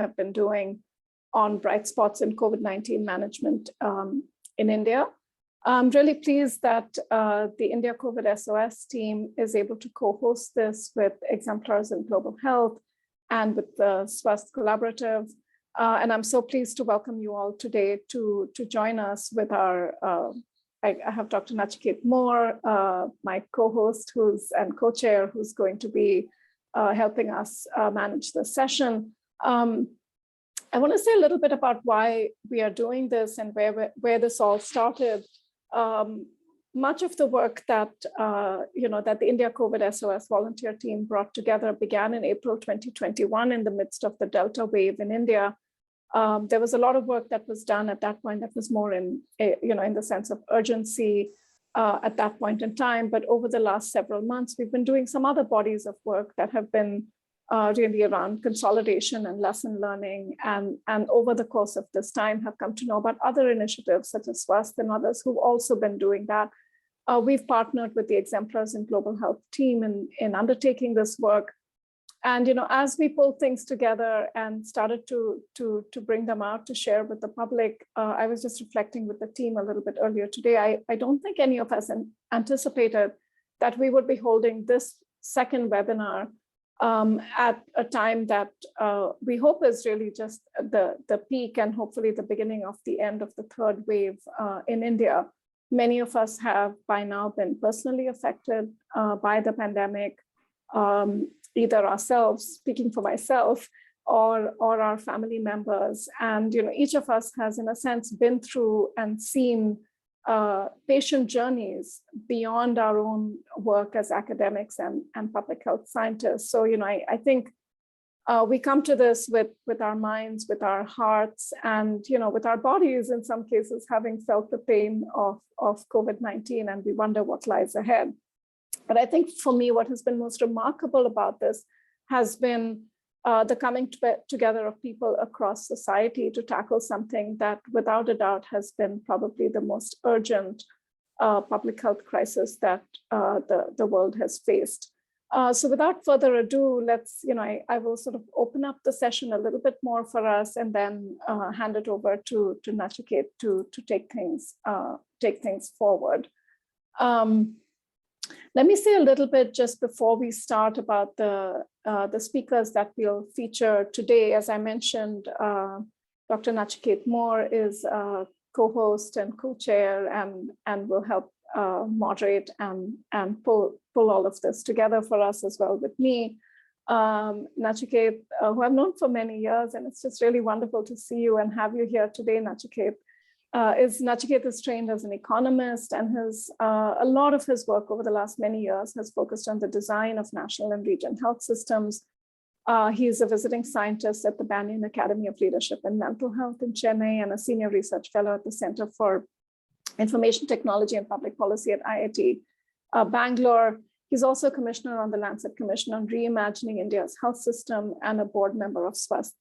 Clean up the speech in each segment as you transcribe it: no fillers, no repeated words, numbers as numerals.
have been doing on bright spots in COVID-19 management in India. I'm really pleased that the India COVID SOS team is able to co-host this with Exemplars in Global Health and with the Swasth Collaborative. And I'm so pleased to welcome you all today to join us with our, I have Dr. Nachiket More, my co-host and co-chair, who's going to be helping us manage the session. I want to say a little bit about why we are doing this and where this all started. Much of the work that that the India COVID SOS volunteer team brought together began in April 2021 in the midst of the Delta wave in India. There was a lot of work that was done at that point that was more in the sense of urgency at that point in time. But over the last several months, we've been doing some other bodies of work that have been really around consolidation and lesson learning, and over the course of this time have come to know about other initiatives such as Swasth and others who've also been doing that. We've partnered with the Exemplars in Global Health team in undertaking this work. And as we pulled things together and started to bring them out to share with the public, I was just reflecting with the team a little bit earlier today. I don't think any of us anticipated that we would be holding this second webinar at a time that we hope is really just the peak and hopefully the beginning of the end of the third wave in India. Many of us have by now been personally affected by the pandemic, either ourselves, speaking for myself, or our family members. And each of us has, in a sense, been through and seen patient journeys beyond our own work as academics and public health scientists. So, I think we come to this with our minds, with our hearts, and, with our bodies, in some cases, having felt the pain of COVID-19, and we wonder what lies ahead. But I think for me, what has been most remarkable about this has been the coming together of people across society to tackle something that, without a doubt, has been probably the most urgent public health crisis that the world has faced. So without further ado, let's, I will sort of open up the session a little bit more for us and then hand it over to Nachiket to take things forward. Let me say a little bit just before we start about the speakers that we'll feature today. As I mentioned, Dr. Nachiket More is co-host and co-chair and will help moderate and pull all of this together for us as well with me. Nachiket, who I've known for many years, and it's just really wonderful to see you and have you here today, Nachiket. Nachiket is trained as an economist, and a lot of his work over the last many years has focused on the design of national and regional health systems. He's a visiting scientist at the Banyan Academy of Leadership and Mental Health in Chennai and a senior research fellow at the Center for Information Technology and Public Policy at IIT Bangalore. He's also a commissioner on the Lancet Commission on Reimagining India's Health System and a board member of Swasth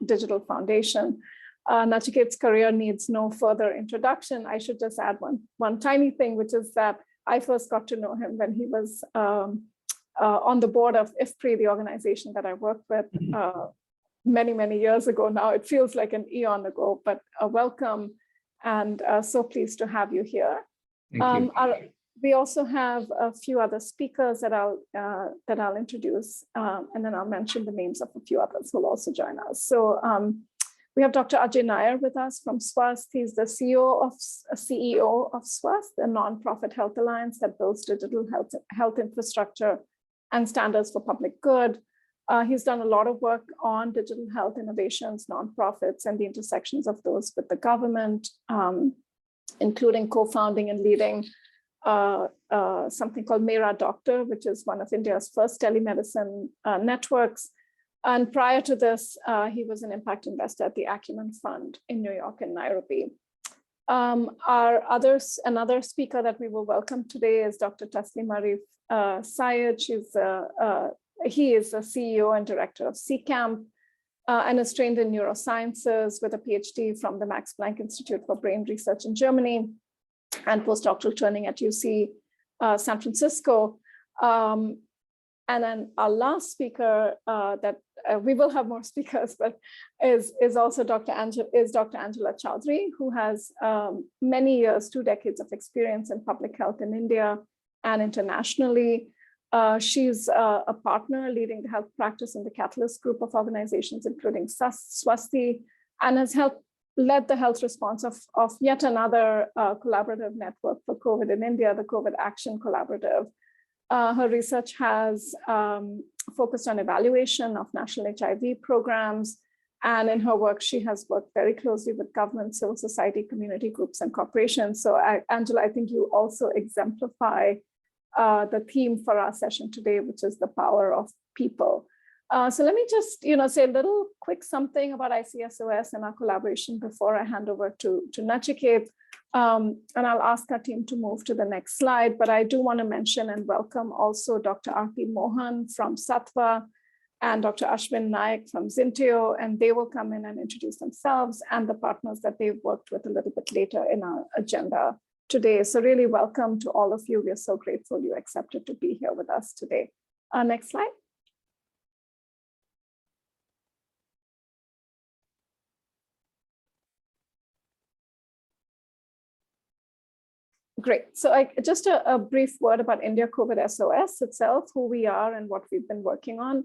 Digital Foundation. Nachiket's career needs no further introduction. I should just add one tiny thing, which is that I first got to know him when he was on the board of IFPRI, the organization that I worked with many, many years ago now. It feels like an eon ago, but welcome, and so pleased to have you here. Thank you. We also have a few other speakers that I'll introduce, and then I'll mention the names of a few others who will also join us. So we have Dr. Ajay Nair with us from Swasth. He's the CEO of Swasth, a nonprofit health alliance that builds digital health infrastructure and standards for public good. He's done a lot of work on digital health innovations, nonprofits, and the intersections of those with the government, including co-founding and leading something called Mera Doctor, which is one of India's first telemedicine networks. And prior to this, he was an impact investor at the Acumen Fund in New York and Nairobi. Another speaker that we will welcome today is Dr. Taslim Arif Syed. He is the CEO and director of CCAMP and is trained in neurosciences with a PhD from the Max Planck Institute for Brain Research in Germany and postdoctoral training at UC San Francisco. And then our last speaker that we will have more speakers, but is also Dr. Angela Chaudhary, who has many years, 2 decades of experience in public health in India and internationally. She's a partner leading the health practice in the Catalyst group of organizations, including Swasti, and has led the health response of yet another collaborative network for COVID in India, the COVID Action Collaborative. Her research has focused on evaluation of national HIV programs. And in her work, she has worked very closely with government, civil society, community groups, and corporations. So Angela, I think you also exemplify the theme for our session today, which is the power of people. So let me just say a little quick something about ICSOS and our collaboration before I hand over to Nachiket. And I'll ask our team to move to the next slide, but I do want to mention and welcome also Dr. Aarti Mohan from Sattva and Dr. Ashwin Naik from Zinteo, and they will come in and introduce themselves and the partners that they've worked with a little bit later in our agenda today. So really welcome to all of you. We are so grateful you accepted to be here with us today. Next slide. Great. So just a brief word about India COVID SOS itself, who we are and what we've been working on.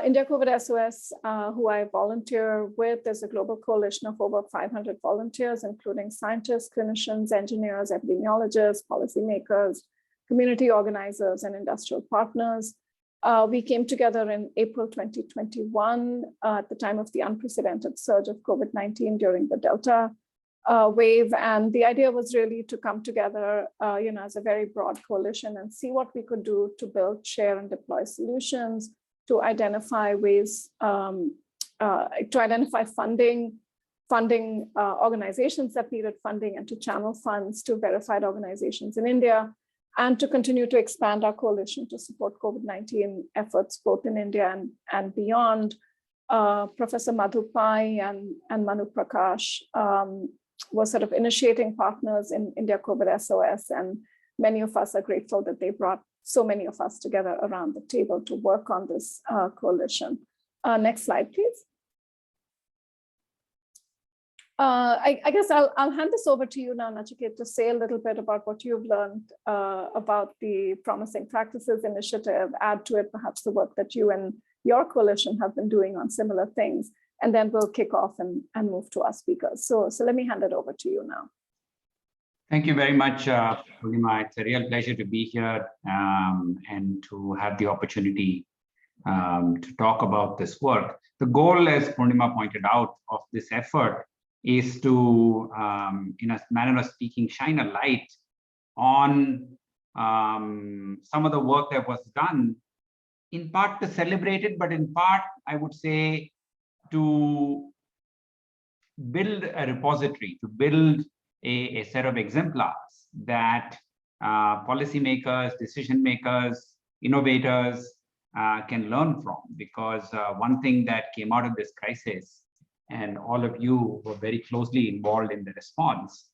India COVID SOS, who I volunteer with, is a global coalition of over 500 volunteers, including scientists, clinicians, engineers, epidemiologists, policymakers, community organizers, and industrial partners. We came together in April 2021 at the time of the unprecedented surge of COVID-19 during the Delta wave. And the idea was really to come together as a very broad coalition and see what we could do to build, share, and deploy solutions, to identify ways, to identify funding organizations that needed funding, and to channel funds to verified organizations in India, and to continue to expand our coalition to support COVID-19 efforts both in India and beyond. Professor Madhu Pai and Manu Prakash were sort of initiating partners in India COVID SOS, and many of us are grateful that they brought so many of us together around the table to work on this coalition. Next slide, please. I guess I'll hand this over to you now, Nachiket, to say a little bit about what you've learned about the Promising Practices Initiative, add to it perhaps the work that you and your coalition have been doing on similar things, and then we'll kick off and move to our speakers. So let me hand it over to you now. Thank you very much, Purnima. It's a real pleasure to be here and to have the opportunity to talk about this work. The goal, as Purnima pointed out, of this effort is to, in a manner of speaking, shine a light on some of the work that was done, in part to celebrate it, but in part, I would say, to build a repository, to build a set of exemplars that policymakers, decision makers, innovators can learn from. Because one thing that came out of this crisis, and all of you were very closely involved in the response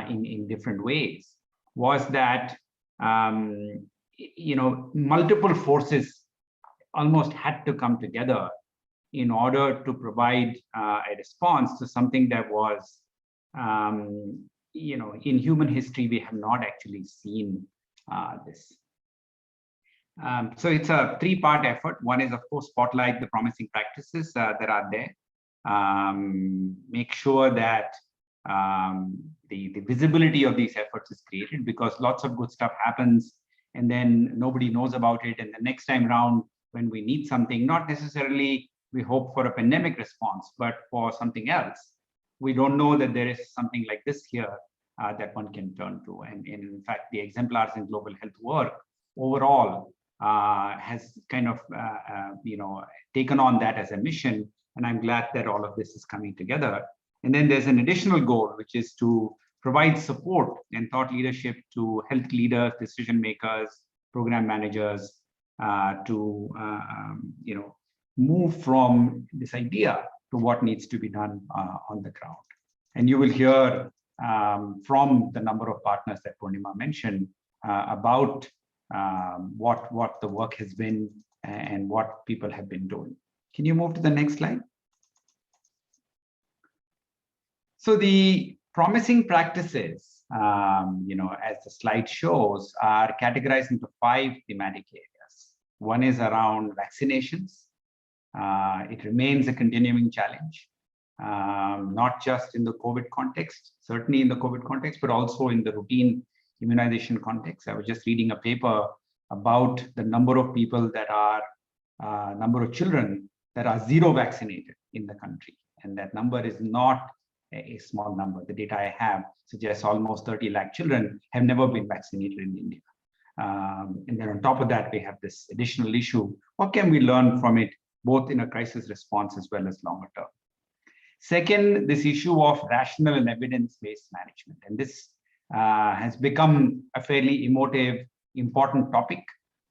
in different ways, was that multiple forces almost had to come together in order to provide a response to something that was, in human history, we have not actually seen this. So it's a three-part effort. One is, of course, spotlight the promising practices that are there. Make sure that the visibility of these efforts is created, because lots of good stuff happens and then nobody knows about it. And the next time around, when we need something, not necessarily we hope for a pandemic response, but for something else, we don't know that there is something like this here that one can turn to. And in fact, the exemplars in global health work overall has kind of taken on that as a mission. And I'm glad that all of this is coming together. And then there's an additional goal, which is to provide support and thought leadership to health leaders, decision makers, program managers to move from this idea to what needs to be done on the ground. And you will hear from the number of partners that Purnima mentioned about what the work has been and what people have been doing. Can you move to the next slide? So the promising practices, as the slide shows, are categorized into 5 thematic areas. One is around vaccinations. It remains a continuing challenge, not just in the COVID context, certainly in the COVID context, but also in the routine immunization context. I was just reading a paper about the number of people that are, number of children that are zero vaccinated in the country. And that number is not a small number. The data I have suggests almost 30 lakh children have never been vaccinated in India. And then on top of that, we have this additional issue. What can we learn from it, both in a crisis response as well as longer term? Second, this issue of rational and evidence-based management. And this has become a fairly emotive, important topic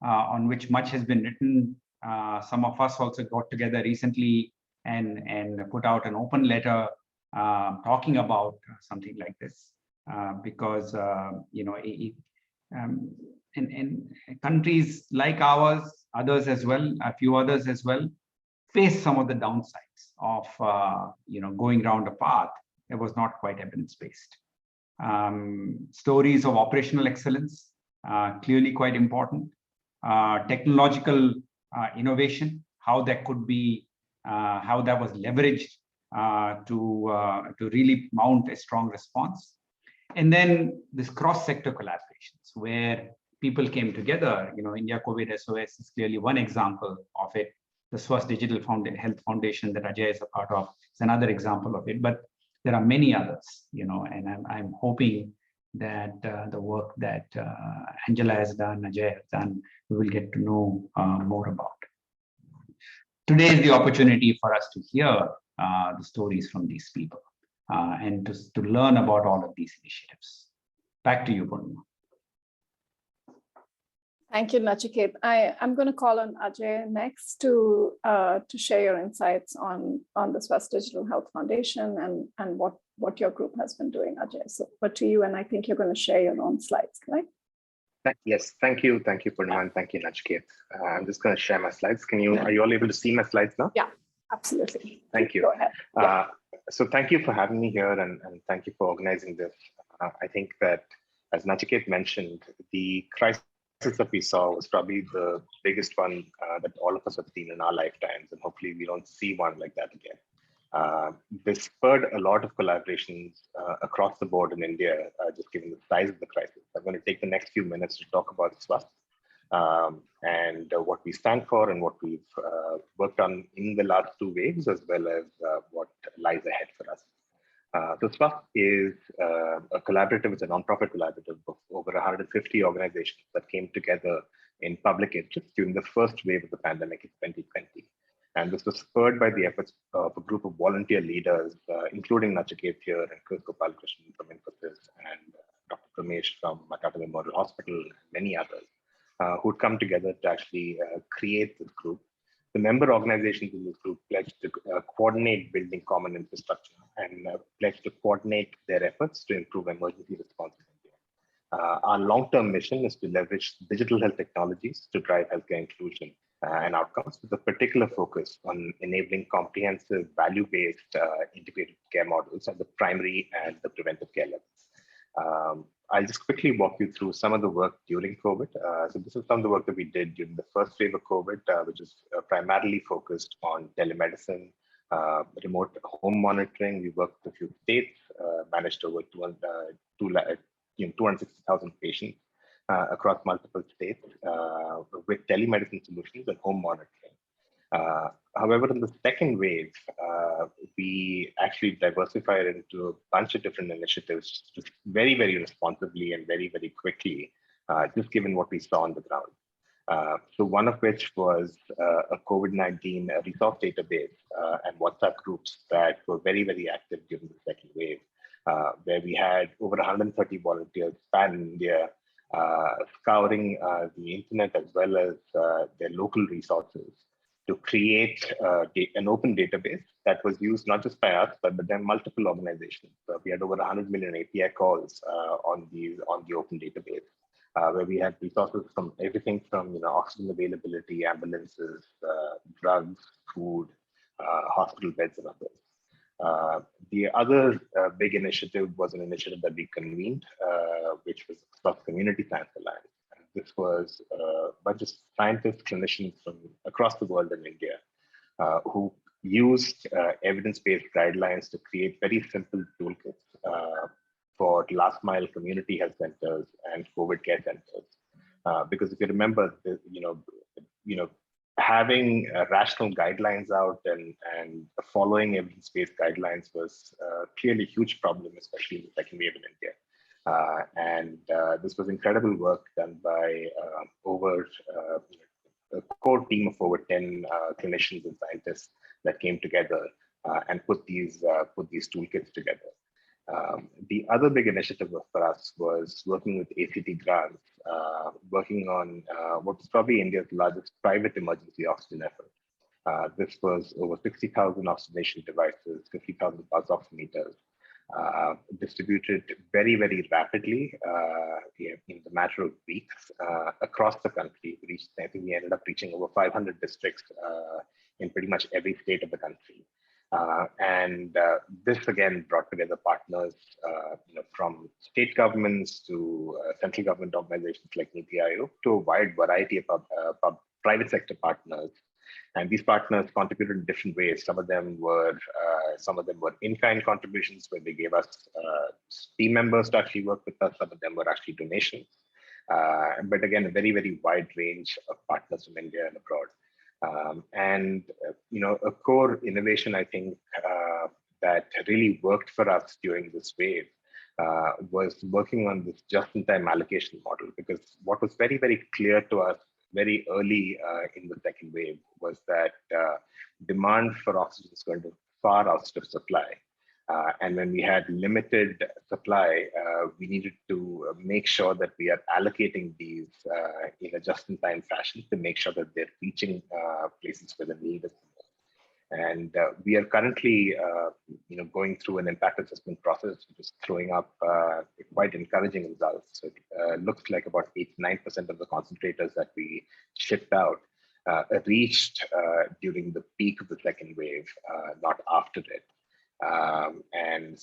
on which much has been written. Some of us also got together recently and put out an open letter talking about something like this, because in countries like ours, others as well, a few others as well, face some of the downsides of going around a path that was not quite evidence-based. Stories of operational excellence, clearly quite important. Technological innovation, how that could be, how that was leveraged to really mount a strong response. And then this cross-sector collaborations where people came together. India COVID SOS is clearly one example of it. The Swasth Digital Health Foundation that Ajay is a part of is another example of it, but there are many others, and I'm hoping that the work that Angela has done, Ajay has done, we will get to know more about. Today is the opportunity for us to hear the stories from these people and to learn about all of these initiatives. Back to you, Purnima. Thank you, Nachiket. I'm going to call on Ajay next to share your insights on the Swasth Digital Health Foundation and what your group has been doing, Ajay. So, but to you, and I think you're going to share your own slides, correct? Yes, thank you, Purnima, and thank you, Nachiket. I'm just going to share my slides. Are you all able to see my slides now? Yeah, absolutely. Thank you. Go ahead. Yeah. So thank you for having me here, and thank you for organizing this. I think that, as Nachiket mentioned, the crisis that we saw was probably the biggest one that all of us have seen in our lifetimes, and hopefully we don't see one like that again. This spurred a lot of collaborations across the board in India, just given the size of the crisis. I'm going to take the next few minutes to talk about Swasth and what we stand for and what we've worked on in the last 2 waves, as well as what lies ahead for us. So Swasth is a collaborative, it's a nonprofit collaborative of over 150 organizations that came together in public interest during the first wave of the pandemic in 2020. And this was spurred by the efforts of a group of volunteer leaders, including Nachiket here and Chris Gopalakrishnan from Infosys and Dr. Pramesh from Tata Memorial Hospital and many others who'd come together to actually create this group. The member organizations in this group pledged to coordinate building common infrastructure and pledged to coordinate their efforts to improve emergency response in India. Our long-term mission is to leverage digital health technologies to drive healthcare inclusion and outcomes, with a particular focus on enabling comprehensive, value-based integrated care models at the primary and the preventive care levels. I'll just quickly walk you through some of the work during COVID. So this is some of the work that we did during the first wave of COVID, which is primarily focused on telemedicine, remote home monitoring. We worked with a few states, managed over 260,000 patients across multiple states with telemedicine solutions and home monitoring. However, in the second wave, we actually diversified into a bunch of different initiatives just very, very responsibly and very, very quickly, just given what we saw on the ground. So one of which was a COVID-19 resource database and WhatsApp groups that were very, very active during the second wave, where we had over 130 volunteers span India, scouring the internet as well as their local resources to create an open database that was used not just by us, but then multiple organizations. We had over 100 million API calls on the open database. where we had resources from everything from oxygen availability, ambulances, drugs, food, hospital beds, and others. The other big initiative was an initiative that we convened, which was Swasth Community Science Alliance. And this was a bunch of scientists, clinicians from across the world in India who used evidence-based guidelines to create very simple toolkits for last mile community health centers and COVID care centers. Because if you remember, having rational guidelines out and following evidence-based guidelines was clearly a huge problem, especially in the second wave in India. This was incredible work done by over a core team of over 10 clinicians and scientists that came together and put these toolkits together. The other big initiative for us was working with ACT grants, working on what's probably India's largest private emergency oxygen effort. This was over 60,000 oxygenation devices, 50,000 pulse oximeters, distributed very, very rapidly in the matter of weeks across the country. I think we ended up reaching over 500 districts in pretty much every state of the country. This again brought together partners from state governments to central government organizations like NITI Aayog to a wide variety of private sector partners. And these partners contributed in different ways. Some of them were in-kind contributions where they gave us team members to actually work with us. Some of them were actually donations. But again, a very, very wide range of partners from India and abroad. A core innovation, I think, that really worked for us during this wave was working on this just-in-time allocation model, because what was very, very clear to us very early in the second wave was that demand for oxygen is going to far outstrip supply. And when we had limited supply, we needed to make sure that we are allocating these in a just-in-time fashion to make sure that they're reaching places where the need is. And we are currently, going through an impact assessment process, which is throwing up quite encouraging results. So it looks like about 8-9% of the concentrators that we shipped out reached during the peak of the second wave, not after it. And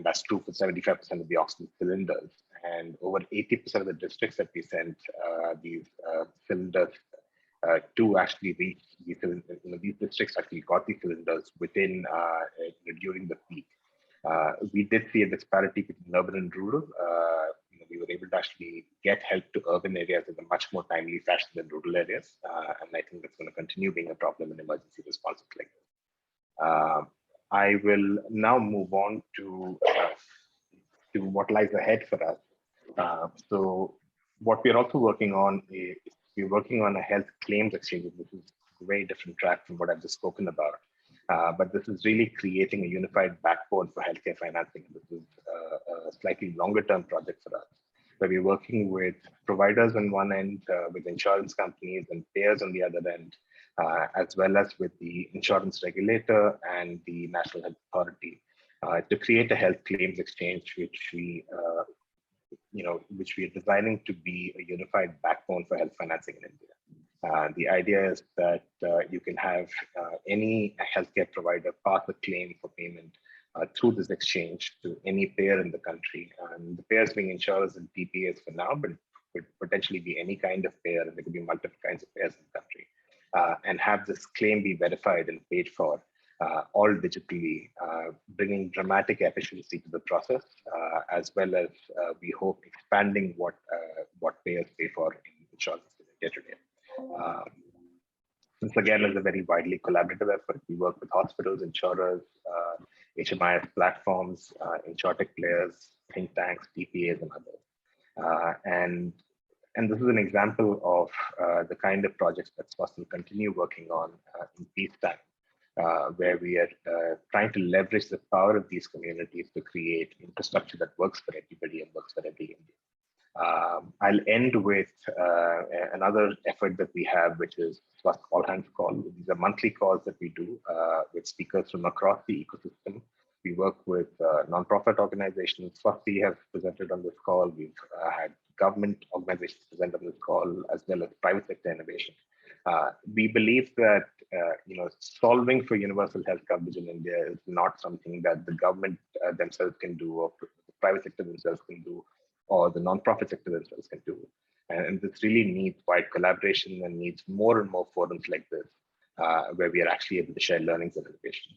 that's true for 75% of the oxygen cylinders. And over 80% of the districts that we sent these cylinders to actually reach these districts actually got these cylinders within during the peak. We did see a disparity between urban and rural. We were able to actually get help to urban areas in a much more timely fashion than rural areas, and I think that's going to continue being a problem in emergency responses like this. I will now move on to what lies ahead for us. So what we're also working on is we're working on a health claims exchange. This is a very different track from what I've just spoken about. But this is really creating a unified backbone for healthcare financing. This is a slightly longer term project for us, where we're working with providers on one end, with insurance companies and payers on the other end, as well as with the insurance regulator and the National Health Authority, to create a health claims exchange, which we are designing to be a unified backbone for health financing in India. The idea is that you can have any healthcare provider pass a claim for payment through this exchange to any payer in the country. And the payers being insurers and TPAs for now, but could potentially be any kind of payer, and there could be multiple kinds of payers in the country. And have this claim be verified and paid for all digitally, bringing dramatic efficiency to the process, as well as we hope expanding what payers pay for in insurance in India today. This again is a very widely collaborative effort. We work with hospitals, insurers, HMIS platforms, insurtech players, think tanks, TPAs, and others. And this is an example of the kind of projects that Swasth will continue working on in peacetime, where we are trying to leverage the power of these communities to create infrastructure that works for everybody and works for every Indian. I'll end with another effort that we have, which is Swasth All Hands Call. These are monthly calls that we do with speakers from across the ecosystem. We work with nonprofit organizations. Swasthi has presented on this call. We've had government organizations present on this call, as well as private sector innovation. We believe that solving for universal health coverage in India is not something that the government themselves can do, or the private sector themselves can do, or the non-profit sector themselves can do. And this really needs wide collaboration and needs more and more forums like this, where we are actually able to share learnings and innovation.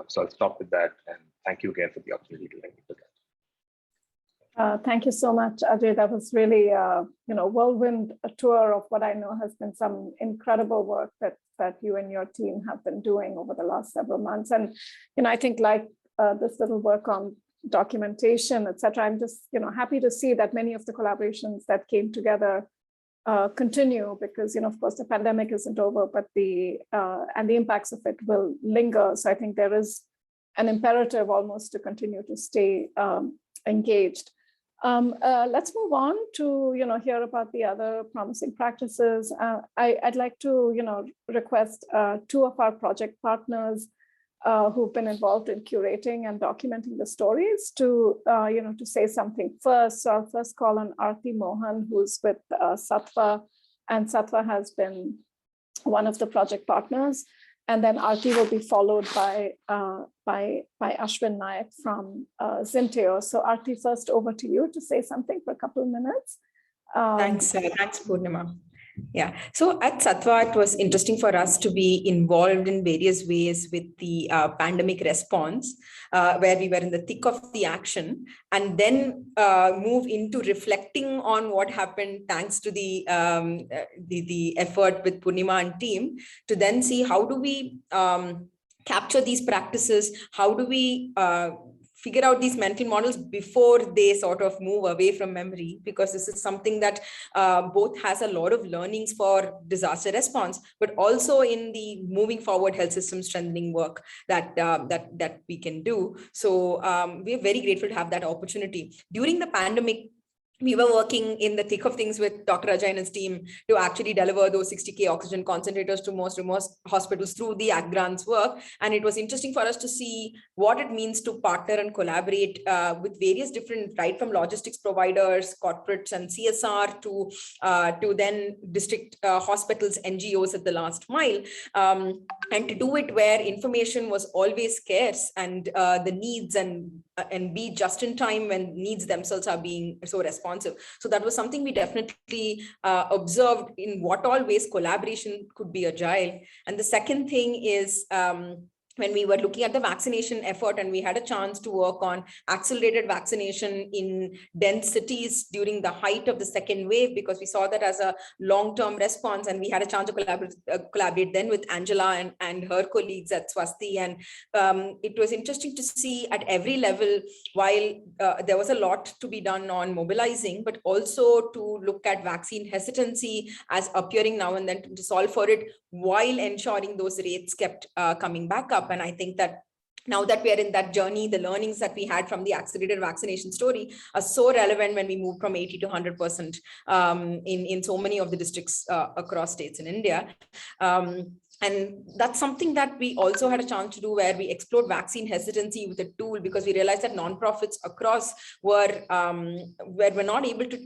So I'll stop with that, and thank you again for the opportunity to lend me for that. Thank you so much, Ajay. That was really, whirlwind tour of what I know has been some incredible work that you and your team have been doing over the last several months. And, I think like this little work on documentation, et cetera, I'm just, happy to see that many of the collaborations that came together continue, because, of course, the pandemic isn't over, but the impacts of it will linger. So I think there is an imperative almost to continue to stay engaged. Let's move on to hear about the other promising practices. I'd like to request two of our project partners who've been involved in curating and documenting the stories to to say something first. So I'll first call on Aarti Mohan, who's with Sattva, and Sattva has been one of the project partners. And then Aarti will be followed by Ashwin Nayak from Zinteo. So Aarti, first over to you to say something for a couple of minutes. Thanks, Purnima. Yeah, so at Sattva, it was interesting for us to be involved in various ways with the pandemic response, where we were in the thick of the action, and then move into reflecting on what happened thanks to the effort with Purnima and team, to then see how do we capture these practices, how do we figure out these mental models before they sort of move away from memory, because this is something that both has a lot of learnings for disaster response, but also in the moving forward health system strengthening work that we can do. So we're very grateful to have that opportunity. During the pandemic, we were working in the thick of things with Dr. Ajay and his team to actually deliver those 60K oxygen concentrators to most remote hospitals through the ACT grants work. And it was interesting for us to see what it means to partner and collaborate with various different, right from logistics providers, corporates and CSR to then district hospitals, NGOs at the last mile. And to do it where information was always scarce, and the needs and be just in time when needs themselves are being so responsive. So that was something we definitely observed in what all ways collaboration could be agile. And the second thing is, when we were looking at the vaccination effort, and we had a chance to work on accelerated vaccination in dense cities during the height of the second wave, because we saw that as a long-term response, and we had a chance to collaborate then with Angela and her colleagues at Swasthi. And it was interesting to see at every level, while there was a lot to be done on mobilizing, but also to look at vaccine hesitancy as appearing now and then, to solve for it, while ensuring those rates kept coming back up. And I think that now that we are in that journey, the learnings that we had from the accelerated vaccination story are so relevant when we move from 80 to 100% in so many of the districts across states in India. And that's something that we also had a chance to do, where we explored vaccine hesitancy with a tool, because we realized that nonprofits across were not able to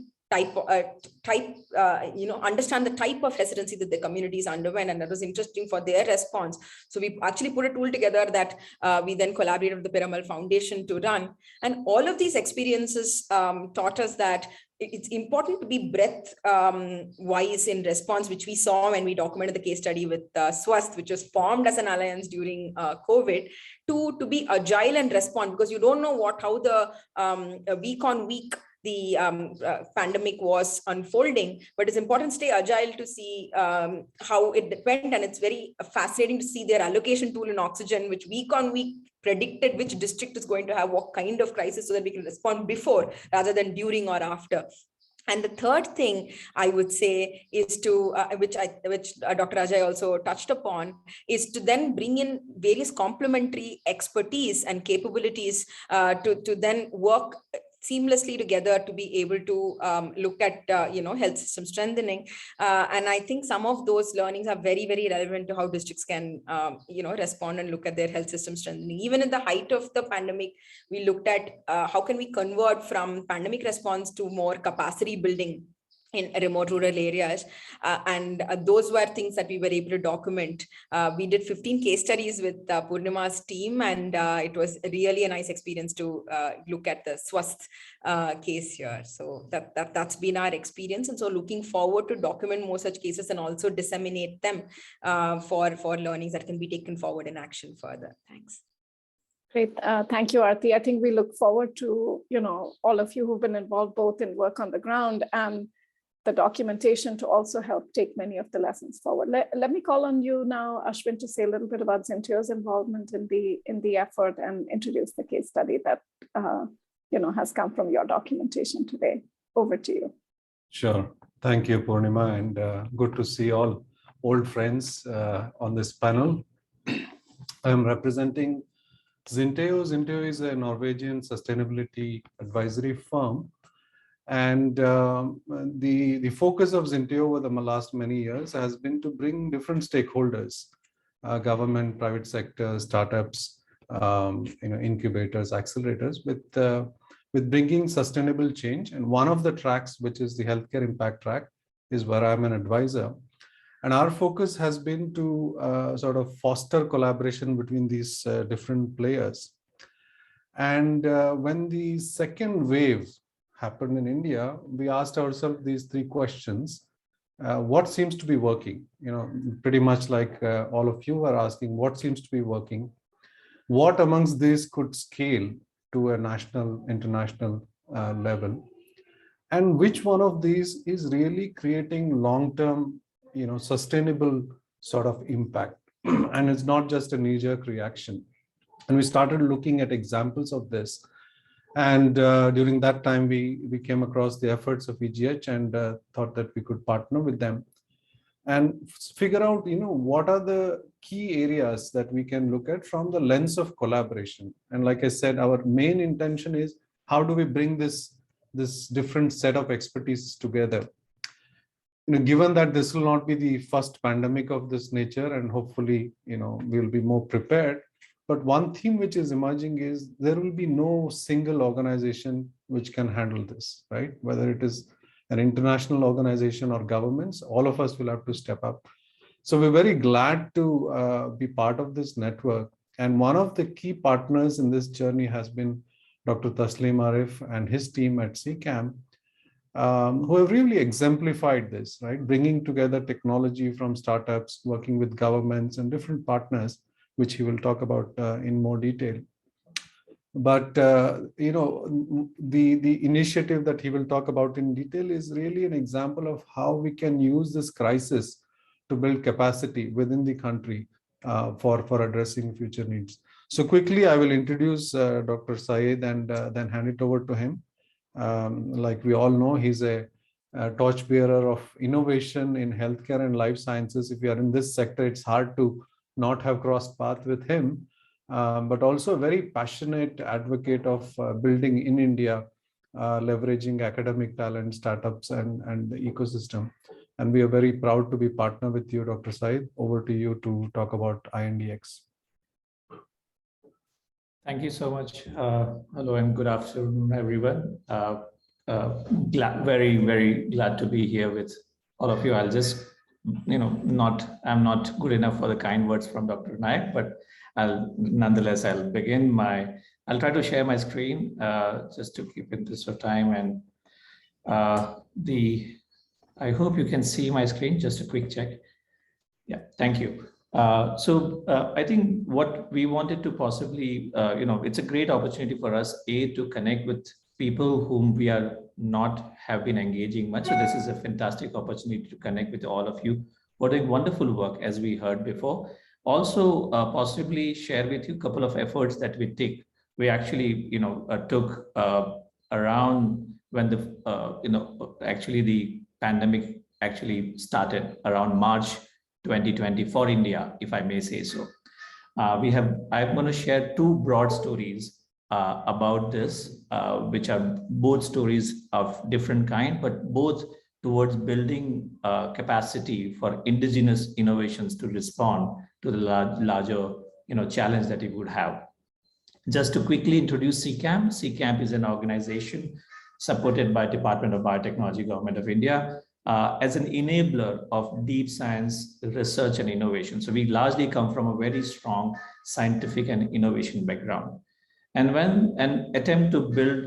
understand the type of hesitancy that the communities underwent, and that was interesting for their response. So we actually put a tool together that we then collaborated with the Piramal Foundation to run. And all of these experiences taught us that it's important to be breadth wise in response, which we saw when we documented the case study with Swasth, which was formed as an alliance during COVID, to be agile and respond, because you don't know how the week on week the pandemic was unfolding, but it's important to stay agile to see how it went. And it's very fascinating to see their allocation tool in oxygen, which week on week predicted which district is going to have what kind of crisis, so that we can respond before rather than during or after. And the third thing I would say is to, which Dr. Ajay also touched upon, is to then bring in various complementary expertise and capabilities to then work seamlessly together to be able to look at health system strengthening. And I think some of those learnings are very, very relevant to how districts can respond and look at their health system strengthening. Even at the height of the pandemic, we looked at how can we convert from pandemic response to more capacity building in remote rural areas. And those were things that we were able to document. We did 15 case studies with Purnima's team, and it was really a nice experience to look at the Swasth case here. So that's been our experience. And so looking forward to document more such cases and also disseminate them for learnings that can be taken forward in action further. Thanks. Great. Thank you, Aarti. I think we look forward to, all of you who've been involved both in work on the ground and the documentation to also help take many of the lessons forward. Let me call on you now, Ashwin, to say a little bit about Zinteo's involvement in the effort and introduce the case study that has come from your documentation today. Over to you. Sure. Thank you, Purnima, and good to see all old friends on this panel. I'm representing Zinteo. Zinteo is a Norwegian sustainability advisory firm. And the focus of Zinteo over the last many years has been to bring different stakeholders, government, private sector, startups, incubators, accelerators, with bringing sustainable change. And one of the tracks, which is the healthcare impact track, is where I'm an advisor. And our focus has been to sort of foster collaboration between these different players. And when the second wave happened in India, we asked ourselves these three questions. What seems to be working? Pretty much like all of you are asking, what seems to be working? What amongst these could scale to a national, international level? And which one of these is really creating long-term, sustainable sort of impact? And it's not just a knee-jerk reaction. And we started looking at examples of this. And during that time, we came across the efforts of EGH and thought that we could partner with them and figure out, what are the key areas that we can look at from the lens of collaboration. And like I said, our main intention is how do we bring this different set of expertise together? Given that this will not be the first pandemic of this nature, and hopefully, we'll be more prepared. But one theme which is emerging is there will be no single organization which can handle this, right? Whether it is an international organization or governments, all of us will have to step up. So we're very glad to be part of this network. And one of the key partners in this journey has been Dr. Taslim Arif and his team at CCAM, who have really exemplified this, right? Bringing together technology from startups, working with governments and different partners, which he will talk about in more detail. But, the initiative that he will talk about in detail is really an example of how we can use this crisis to build capacity within the country for addressing future needs. So quickly, I will introduce Dr. Syed and then hand it over to him. Like we all know, he's a torchbearer of innovation in healthcare and life sciences. If you are in this sector, it's hard to not have crossed path with him, but also a very passionate advocate of building in India, leveraging academic talent, startups, and the ecosystem. And we are very proud to be partner with you, Dr. Syed. Over to you to talk about INDX. Thank you so much. Hello and good afternoon, everyone. Very, very glad to be here with all of you. I'll just, I'm not good enough for the kind words from Dr. Nayak, but nonetheless, I'll begin I'll try to share my screen just to keep interest of time. And I hope you can see my screen, just a quick check. Yeah, thank you. So I think what we wanted to possibly, it's a great opportunity for us, to connect with people whom we have been engaging much. So this is a fantastic opportunity to connect with all of you for doing wonderful work, as we heard before. Also, possibly share with you a couple of efforts that we actually, took around when actually the pandemic actually started around March 2020 for India, if I may say so. I'm going to share two broad stories about this, which are both stories of different kind, but both towards building capacity for indigenous innovations to respond to the larger challenge that it would have. Just to quickly introduce CCAMP, CCAMP is an organization supported by Department of Biotechnology, Government of India, as an enabler of deep science research and innovation. So we largely come from a very strong scientific and innovation background. And when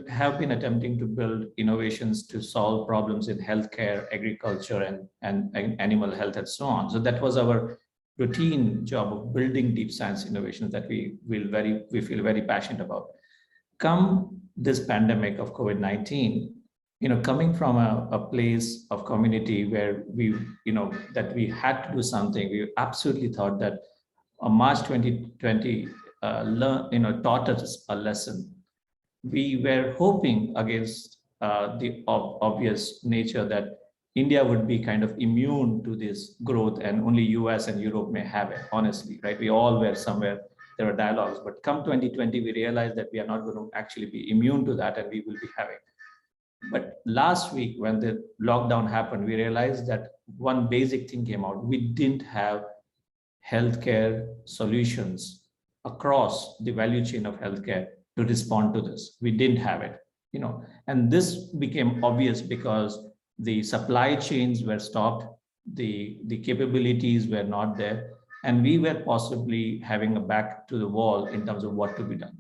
have been attempting to build innovations to solve problems in healthcare, agriculture, and animal health, and so on. So that was our routine job of building deep science innovations that we feel very passionate about. Come this pandemic of COVID-19, coming from a place of community where that we had to do something, we absolutely thought that March 2020 taught us a lesson. We were hoping against the obvious nature that India would be kind of immune to this growth and only US and Europe may have it, honestly, right? We all were somewhere, there were dialogues, but come 2020, we realized that we are not going to actually be immune to that and we will be having. But last week, when the lockdown happened, we realized that one basic thing came out. We didn't have healthcare solutions across the value chain of healthcare to respond to this. We didn't have it, and this became obvious because the supply chains were stopped, the capabilities were not there, and we were possibly having a back to the wall in terms of what to be done.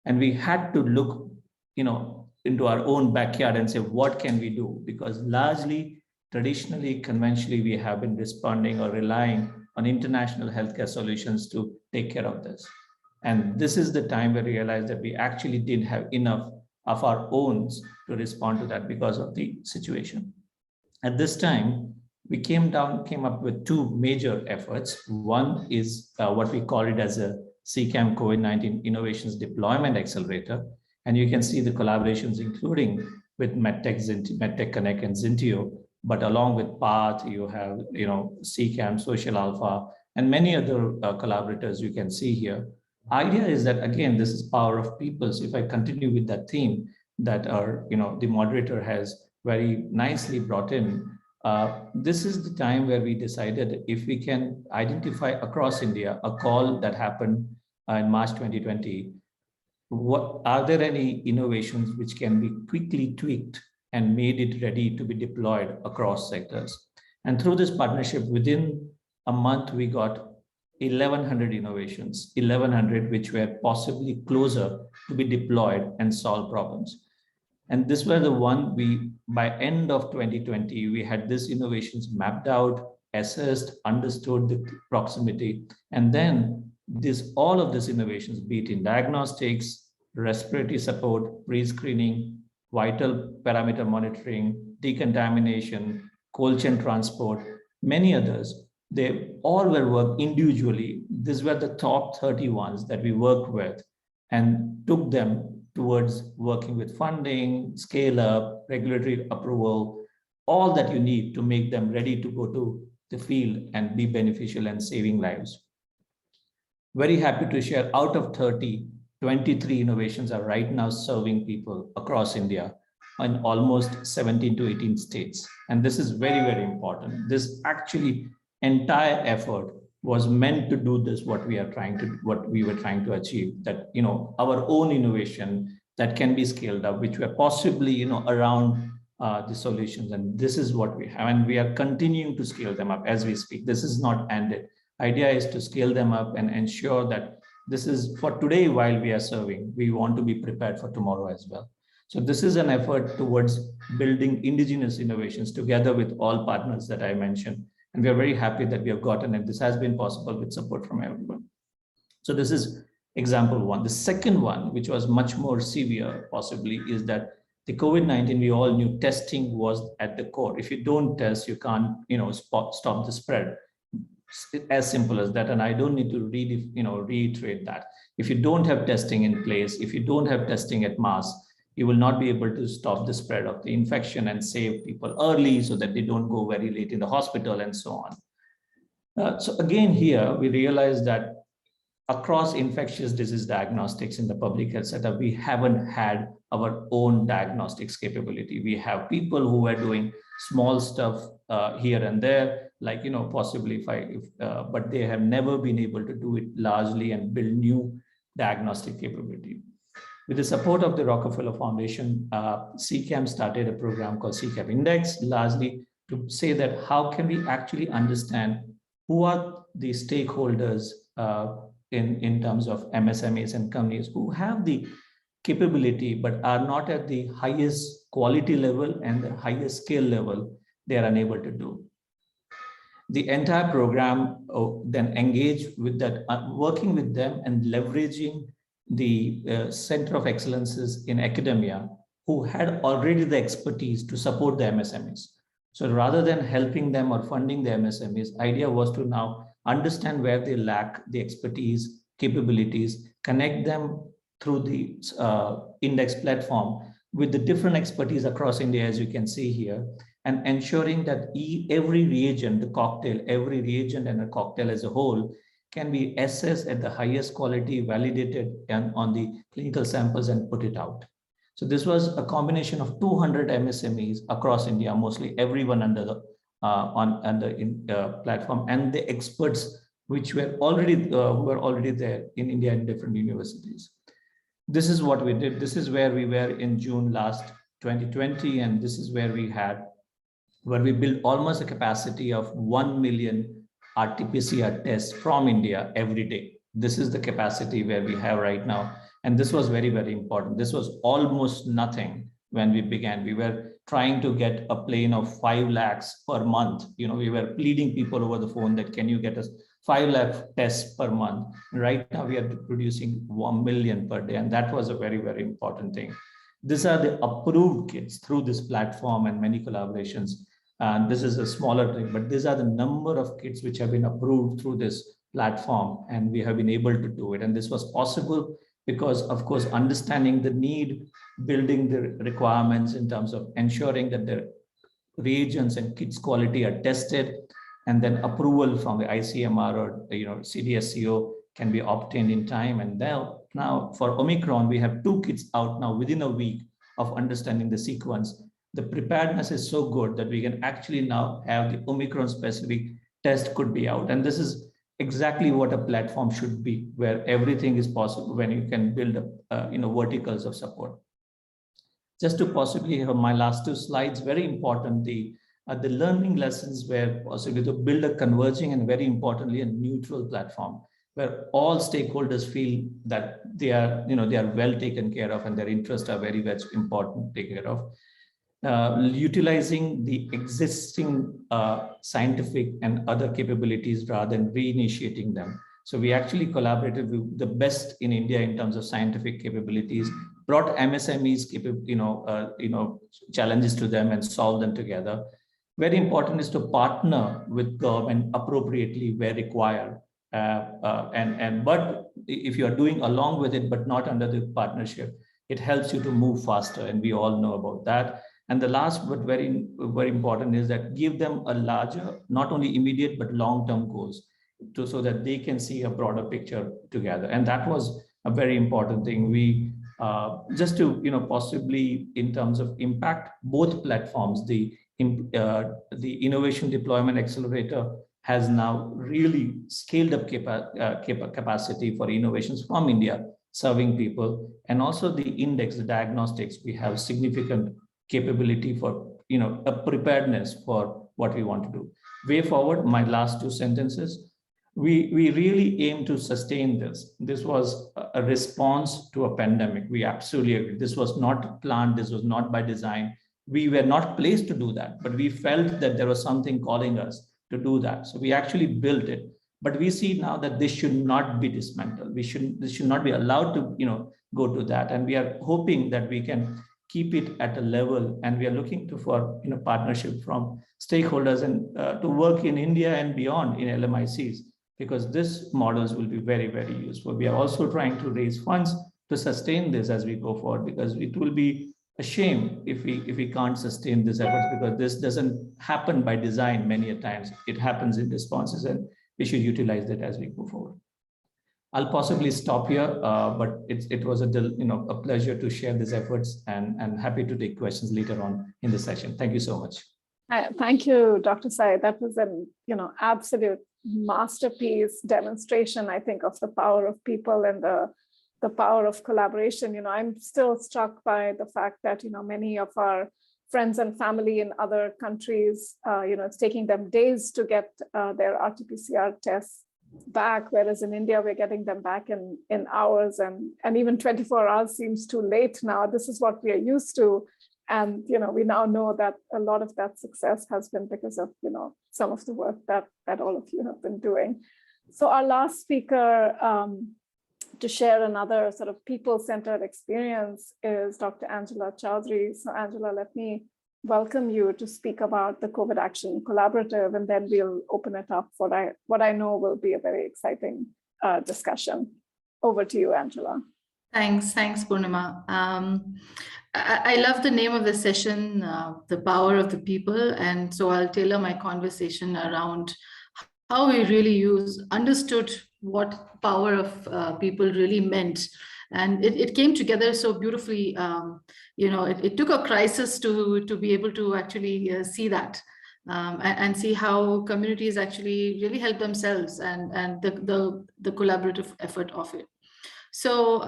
And we had to look, into our own backyard and say, what can we do? Because largely, traditionally, conventionally, we have been responding or relying on international healthcare solutions to take care of this. And this is the time where we realized that we actually didn't have enough of our own to respond to that because of the situation. At this time, we came up with two major efforts. One is what we call it as a CCAMP COVID-19 Innovations Deployment Accelerator. And you can see the collaborations, including with MedTech Connect and Zinteo, but along with PATH, you have, CCAMP, Social Alpha, and many other collaborators you can see here. Idea is that, again, this is power of people. So if I continue with that theme that the moderator has very nicely brought in, this is the time where we decided if we can identify across India a call that happened in March 2020, are there any innovations which can be quickly tweaked and made it ready to be deployed across sectors? And through this partnership, within a month, we got 1,100 innovations, 1,100 which were possibly closer to be deployed and solve problems. And this were the one by end of 2020, we had these innovations mapped out, assessed, understood the proximity, and then all of these innovations, be it in diagnostics, respiratory support, pre-screening, vital parameter monitoring, decontamination, cold chain transport, many others, they all were worked individually. These were the top 30 ones that we worked with and took them towards working with funding, scale up, regulatory approval, all that you need to make them ready to go to the field and be beneficial and saving lives. Very happy to share, out of 30, 23 innovations are right now serving people across India in almost 17 to 18 states. And this is very, very important. This actually entire effort was meant to do this, what we were trying to achieve, that, our own innovation that can be scaled up, which were possibly, around the solutions. And this is what we have. And we are continuing to scale them up as we speak. This is not ended. Idea is to scale them up and ensure that this is for today while we are serving. We want to be prepared for tomorrow as well. So this is an effort towards building indigenous innovations together with all partners that I mentioned. And we are very happy that we have gotten it. This has been possible with support from everyone. So this is example one. The second one, which was much more severe possibly, is that the COVID-19, we all knew testing was at the core. If you don't test, you can't, stop the spread. As simple as that. And I don't need to reiterate that. If you don't have testing in place, if you don't have testing at mass, you will not be able to stop the spread of the infection and save people early so that they don't go very late in the hospital and so on. So again, here we realize that across infectious disease diagnostics in the public health setup, we haven't had our own diagnostics capability. We have people who were doing small stuff here and there, like, possibly but they have never been able to do it largely and build new diagnostic capability. With the support of the Rockefeller Foundation, CCAM started a program called CCAM Index, largely to say that how can we actually understand who are the stakeholders in terms of MSMEs and companies who have the capability but are not at the highest quality level and the highest scale level they are unable to do. The entire program then engaged with that, working with them and leveraging the Center of Excellences in academia who had already the expertise to support the MSMEs. So rather than helping them or funding the MSMEs, idea was to now understand where they lack the expertise, capabilities, connect them through the index platform with the different expertise across India, as you can see here, and ensuring that every reagent, the cocktail, every reagent and a cocktail as a whole can be assessed at the highest quality, validated and on the clinical samples and put it out. So this was a combination of 200 MSMEs across India, mostly everyone under the platform, and the experts which were already there in India in different universities. This is what we did. This is where we were in June last 2020, and this is where we built almost a capacity of 1 million RT-PCR tests from India every day. This is the capacity where we have right now. And this was very, very important. This was almost nothing when we began. We were trying to get a plane of 5 lakhs per month. We were pleading people over the phone that can you get us 5 lakh tests per month. Right now we are producing 1 million per day. And that was a very, very important thing. These are the approved kits through this platform and many collaborations. And this is a smaller thing, but these are the number of kits which have been approved through this platform, and we have been able to do it. And this was possible because, of course, understanding the need, building the requirements in terms of ensuring that the reagents and kits quality are tested, and then approval from the ICMR or CDSCO can be obtained in time. And now for Omicron, we have 2 kits out now within a week of understanding the sequence. The preparedness is so good that we can actually now have the Omicron specific test could be out. And this is exactly what a platform should be, where everything is possible when you can build verticals of support. Just to possibly have my last 2 slides, very important, the learning lessons were possibly to build a converging and very importantly a neutral platform where all stakeholders feel that they are well taken care of and their interests are very much important to take care of. Utilizing the existing scientific and other capabilities rather than reinitiating them. So we actually collaborated with the best in India in terms of scientific capabilities, brought MSMEs challenges to them and solve them together. Very important is to partner with government appropriately where required. But if you are doing along with it, but not under the partnership, it helps you to move faster. And we all know about that. And the last, but very, very important is that give them a larger, not only immediate, but long-term goals so that they can see a broader picture together. And that was a very important thing. We just to, possibly in terms of impact, both platforms, the Innovation Deployment Accelerator has now really scaled up capacity for innovations from India, serving people. And also the index, the diagnostics, we have significant capability for a preparedness for what we want to do. Way forward, my last 2 sentences. We really aim to sustain this. This was a response to a pandemic. We absolutely agree. This was not planned. This was not by design. We were not placed to do that, but we felt that there was something calling us to do that. So we actually built it. But we see now that this should not be dismantled. This should not be allowed to go to that. And we are hoping that we can keep it at a level, and we are looking for partnership from stakeholders and to work in India and beyond in LMICs, because this models will be very, very useful. We are also trying to raise funds to sustain this as we go forward, because it will be a shame if we can't sustain this effort, because this doesn't happen by design many a times. It happens in responses, and we should utilize that as we go forward. I'll possibly stop here, but it was a pleasure to share these efforts, and happy to take questions later on in the session. Thank you so much. Thank you, Dr. Sai. That was an absolute masterpiece demonstration, I think, of the power of people and the power of collaboration. I'm still struck by the fact that many of our friends and family in other countries, it's taking them days to get their RT-PCR tests back, whereas in India we're getting them back in hours, and even 24 hours seems too late now. This is what we are used to. And we now know that a lot of that success has been because of some of the work that all of you have been doing. So our last speaker to share another sort of people-centered experience is Dr. Angela Chowdhury. So Angela, let me welcome you to speak about the COVID Action Collaborative, and then we'll open it up for what I know will be a very exciting discussion. Over to you, Angela. Thanks, Purnima. I love the name of the session, The Power of the People. And so I'll tailor my conversation around how we really understood what power of people really meant. And it came together so beautifully. It took a crisis to be able to actually see that and see how communities actually really help themselves and the collaborative effort of it. So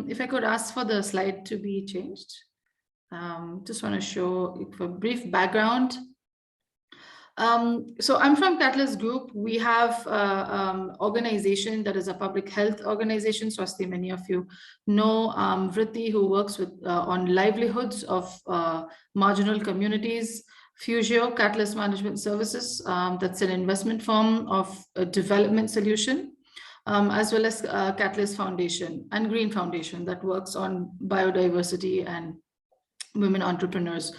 if I could ask for the slide to be changed. Just want to show a brief background. So I'm from Catalyst Group. We have an organization that is a public health organization. Swasti, many of you know Vritti, who works with on livelihoods of marginal communities. Fugio, Catalyst Management Services, that's an investment firm of a development solution. As well as Catalyst Foundation and Green Foundation that works on biodiversity and women entrepreneurs.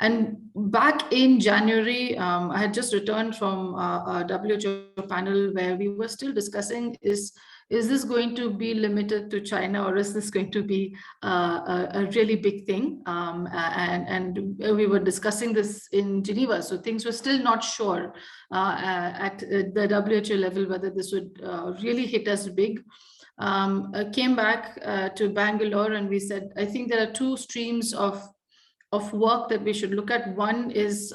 And back in January, I had just returned from a WHO panel where we were still discussing, is this going to be limited to China, or is this going to be a really big thing? And we were discussing this in Geneva, so things were still not sure at the WHO level whether this would really hit us big. Came back to Bangalore, and we said, I think there are two streams of work that we should look at. One is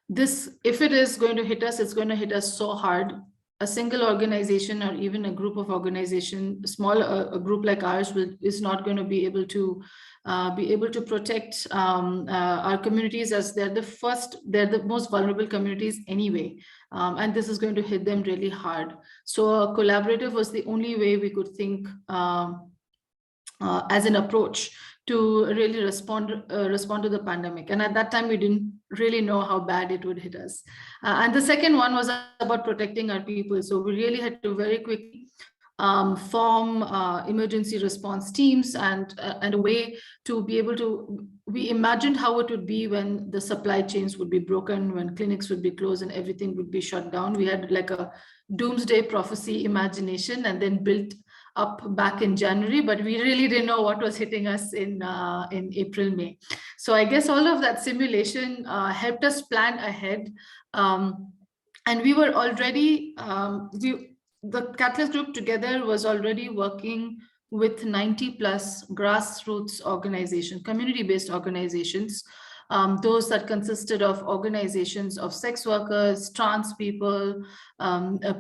this, if it is going to hit us, it's going to hit us so hard. A single organization or even a group of organizations, a group like ours is not going to be able to protect our communities, as they're the most vulnerable communities anyway. And this is going to hit them really hard. So a collaborative was the only way we could think as an approach to really respond to the pandemic. And at that time, we didn't really know how bad it would hit us. And the second one was about protecting our people. So we really had to very quickly form emergency response teams and a way to be able to, we imagined how it would be when the supply chains would be broken, when clinics would be closed and everything would be shut down. We had like a doomsday prophecy imagination, and then built up back in January, but we really didn't know what was hitting us in April, May. So I guess all of that simulation helped us plan ahead. And we were already, the Catalyst Group together was already working with 90 plus grassroots organizations, community-based organizations, those that consisted of organizations of sex workers, trans people,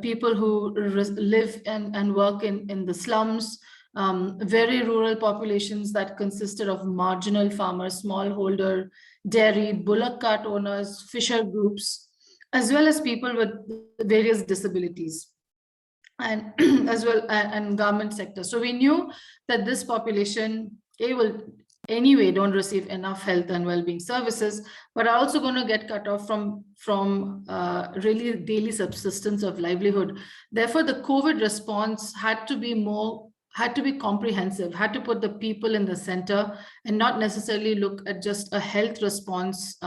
people who live and work in the slums, very rural populations that consisted of marginal farmers, smallholder, dairy, bullock cart owners, fisher groups, as well as people with various disabilities, and as well and garment sector. So we knew that this population will anyway don't receive enough health and well-being services, but are also going to get cut off from really daily subsistence of livelihood. Therefore, the COVID response had to be comprehensive, had to put the people in the center and not necessarily look at just a health response.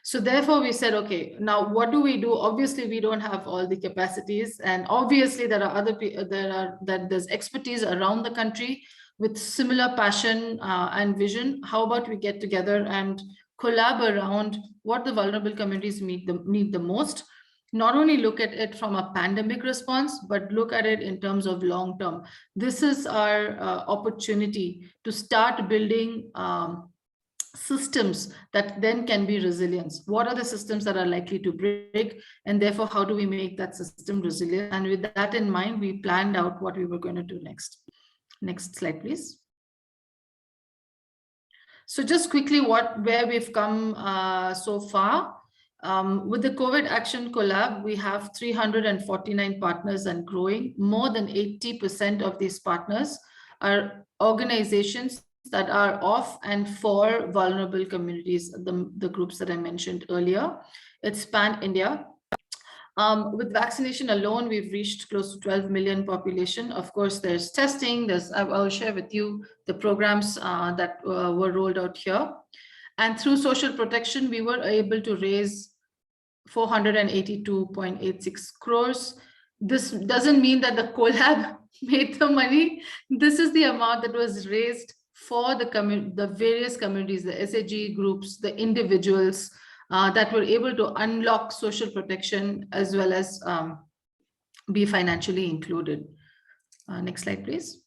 So therefore we said, okay, now what do we do? Obviously, we don't have all the capacities, and obviously there are there's expertise around the country with similar passion and vision. How about we get together and collab around what the vulnerable communities need the most, not only look at it from a pandemic response, but look at it in terms of long term. This is our opportunity to start building systems that then can be resilient. What are the systems that are likely to break? And therefore, how do we make that system resilient? And with that in mind, we planned out what we were going to do next. Next slide, please. So just quickly, where we've come so far. With the COVID Action Collab, we have 349 partners and growing. More than 80% of these partners are organizations that are of and for vulnerable communities, the groups that I mentioned earlier. It's pan-India. With vaccination alone, we've reached close to 12 million population. Of course, there's testing. I'll share with you the programs that were rolled out here. And through social protection, we were able to raise 482.86 crores. This doesn't mean that the collab made the money. This is the amount that was raised for the various communities, the SAG groups, the individuals that were able to unlock social protection as well as be financially included. Next slide, please.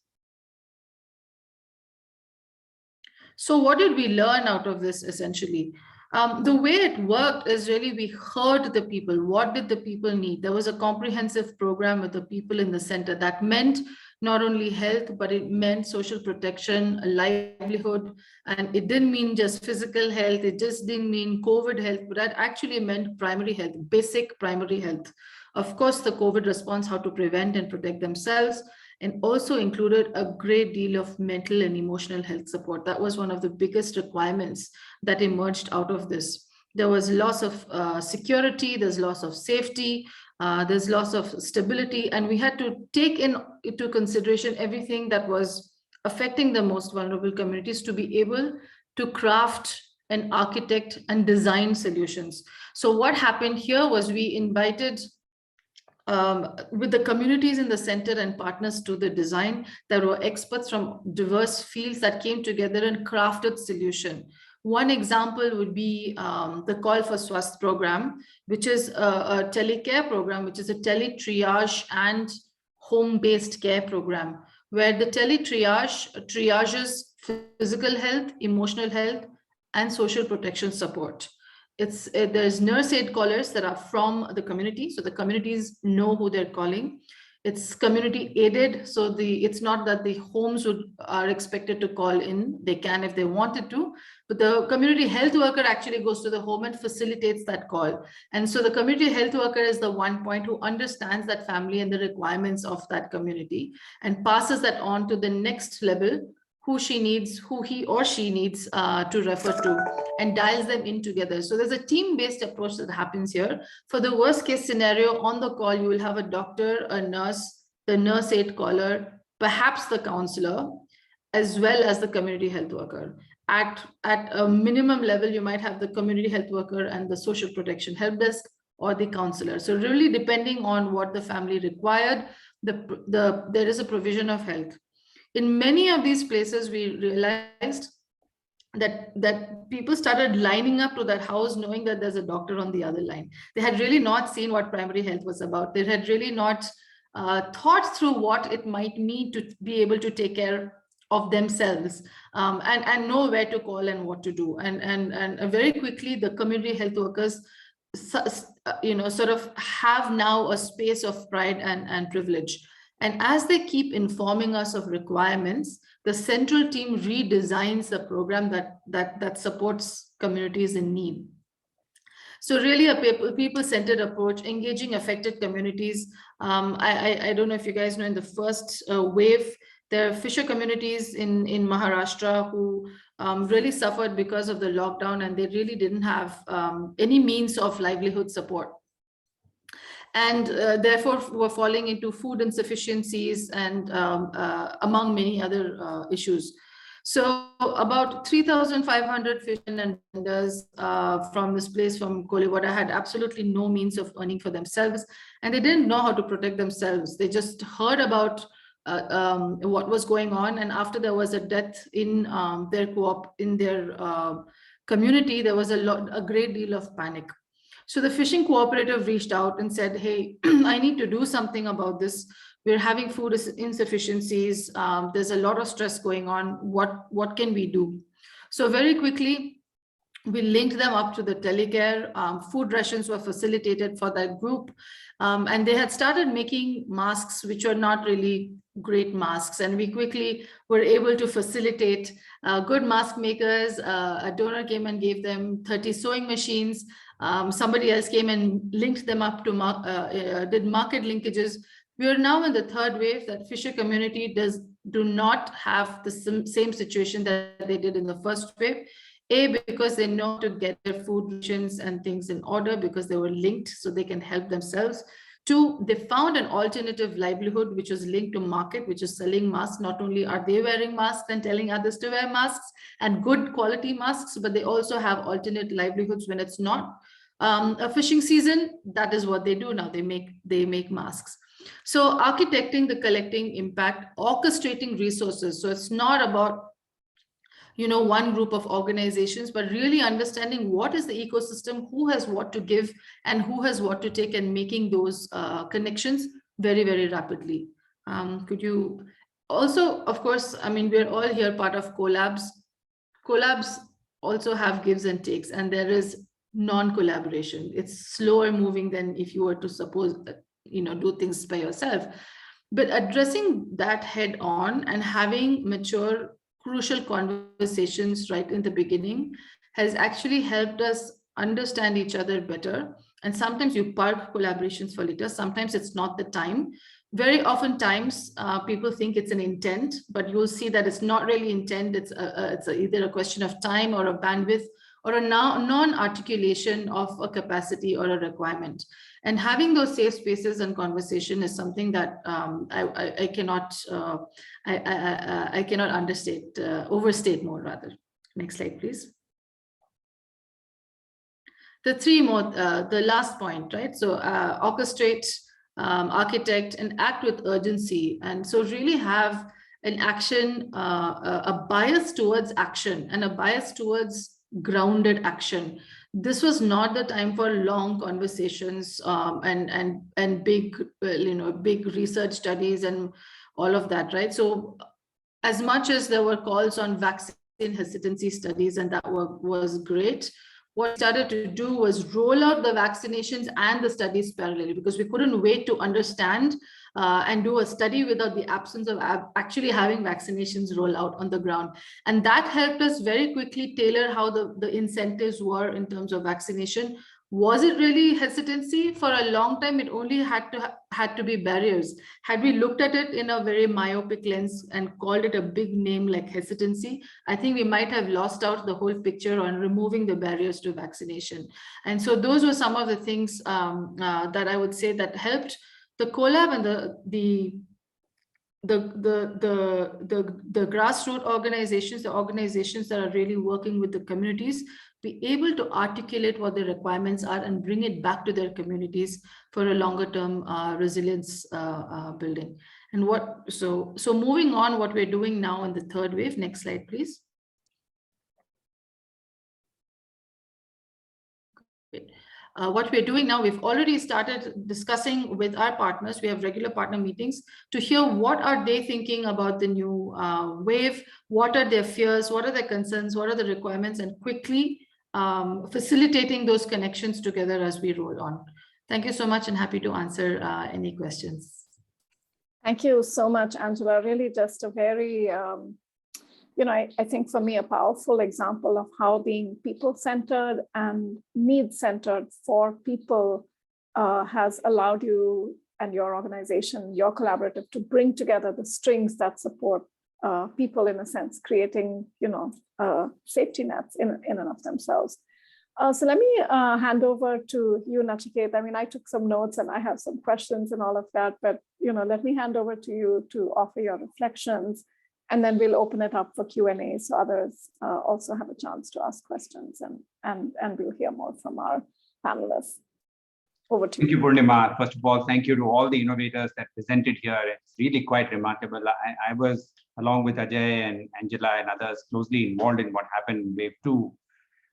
So what did we learn out of this essentially? The way it worked is really we heard the people. What did the people need? There was a comprehensive program with the people in the center that meant not only health, but it meant social protection, livelihood, and it didn't mean just physical health. It just didn't mean COVID health, but that actually meant primary health, basic primary health. Of course, the COVID response, how to prevent and protect themselves, and also included a great deal of mental and emotional health support. That was one of the biggest requirements that emerged out of this. There was loss of security, there's loss of safety, there's loss of stability, and we had to take into consideration everything that was affecting the most vulnerable communities to be able to craft and architect and design solutions. So what happened here was we invited with the communities in the center and partners to the design, there were experts from diverse fields that came together and crafted solution. One example would be the Call for Swasth program, which is a telecare program, which is a tele-triage and home-based care program, where the triages physical health, emotional health, and social protection support. There's nurse aid callers that are from the community, so the communities know who they're calling. It's community aided, so it's not that the homes are expected to call in. They can if they wanted to, but the community health worker actually goes to the home and facilitates that call. And so the community health worker is the one point who understands that family and the requirements of that community and passes that on to the next level, who he or she needs to refer to, and dials them in together. So there's a team-based approach that happens here. For the worst case scenario, on the call, you will have a doctor, a nurse, the nurse aid caller, perhaps the counselor, as well as the community health worker. At a minimum level, you might have the community health worker and the social protection help desk or the counselor. So really depending on what the family required, there is a provision of health. In many of these places, we realized that people started lining up to that house knowing that there's a doctor on the other line. They had really not seen what primary health was about. They had really not thought through what it might mean to be able to take care of themselves and know where to call and what to do. And very quickly, the community health workers sort of have now a space of pride and privilege. And as they keep informing us of requirements, the central team redesigns the program that supports communities in need. So really a people-centered approach, engaging affected communities. I don't know if you guys know, in the first wave, there are fisher communities in Maharashtra who really suffered because of the lockdown, and they really didn't have any means of livelihood support. And therefore were falling into food insufficiencies and among many other issues. So about 3,500 fishermen and vendors from this place, from Kolewada, had absolutely no means of earning for themselves, and they didn't know how to protect themselves. They just heard about what was going on, and after there was a death in their co-op, in their community, there was a great deal of panic. So the fishing cooperative reached out and said, hey, I need to do something about this. We're having food insufficiencies. There's a lot of stress going on. What can we do? So very quickly, we linked them up to the telecare. Food rations were facilitated for that group. And they had started making masks, which were not really great masks. And we quickly were able to facilitate good mask makers. A donor came and gave them 30 sewing machines. Somebody else came and linked them up to did market linkages. We are now in the third wave that Fisher community do not have the same situation that they did in the first wave. Because they know to get their food rations and things in order because they were linked so they can help themselves. 2, they found an alternative livelihood which was linked to market, which is selling masks. Not only are they wearing masks and telling others to wear masks and good quality masks, but they also have alternate livelihoods when it's not a fishing season. That is what they do now. They make masks. So architecting the collecting impact, orchestrating resources. So it's not about one group of organizations, but really understanding what is the ecosystem, who has what to give and who has what to take, and making those connections very, very rapidly. Could you also, of course, I mean, we're all here part of collabs. Collabs also have gives and takes, and there is non-collaboration. It's slower moving than if you were to suppose, do things by yourself. But addressing that head on and having mature, crucial conversations right in the beginning has actually helped us understand each other better. And sometimes you park collaborations for later. Sometimes it's not the time. Very often times people think it's an intent, but you'll see that it's not really intent. It's either a question of time or a bandwidth or a non-articulation of a capacity or a requirement. And having those safe spaces and conversation is something that I cannot overstate more rather. Next slide, please. The last point, right? So orchestrate, architect, and act with urgency. And so really have an action, a bias towards action and a bias towards grounded action. This was not the time for long conversations and big, big research studies and all of that, right? So as much as there were calls on vaccine hesitancy studies, and that was great, what we started to do was roll out the vaccinations and the studies parallelly, because we couldn't wait to understand and do a study without the absence of actually having vaccinations roll out on the ground. And that helped us very quickly tailor how the incentives were in terms of vaccination. Was it really hesitancy? For a long time, it only had to be barriers. Had we looked at it in a very myopic lens and called it a big name like hesitancy, I think we might have lost out the whole picture on removing the barriers to vaccination. And so those were some of the things that I would say that helped the collab and the grassroots organizations, the organizations that are really working with the communities, be able to articulate what the requirements are and bring it back to their communities for a longer term resilience building. And so moving on, what we're doing now in the third wave. Next slide, please. What we're doing now, we've already started discussing with our partners. We have regular partner meetings to hear what are they thinking about the new wave, what are their fears, what are their concerns, what are the requirements, and quickly facilitating those connections together as we roll on. Thank you so much, and happy to answer any questions. Thank you so much, Angela. Really just a very, I think for me, a powerful example of how being people-centered and need-centered for people has allowed you and your organization, your collaborative, to bring together the strings that support people, in a sense, creating, safety nets in and of themselves. So let me hand over to you, Nachiket. I mean, I took some notes and I have some questions and all of that, but, let me hand over to you to offer your reflections, and then we'll open it up for Q&A so others also have a chance to ask questions, and we'll hear more from our panelists. Over to you. Thank you, Purnima. First of all, thank you to all the innovators that presented here. It's really quite remarkable. I was, along with Ajay and Angela and others, closely involved in what happened in Wave 2.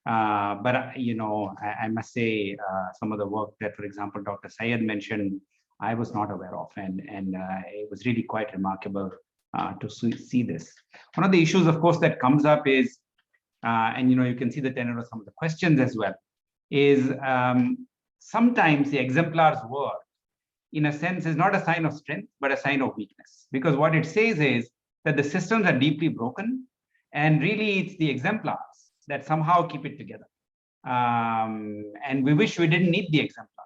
But I must say some of the work that, for example, Dr. Syed mentioned, I was not aware of, and it was really quite remarkable to see this. One of the issues, of course, that comes up is, and you can see the tenor of some of the questions as well, is sometimes the exemplar's work, in a sense, is not a sign of strength, but a sign of weakness. Because what it says is that the systems are deeply broken, and really it's the exemplars that somehow keep it together. And we wish we didn't need the exemplars,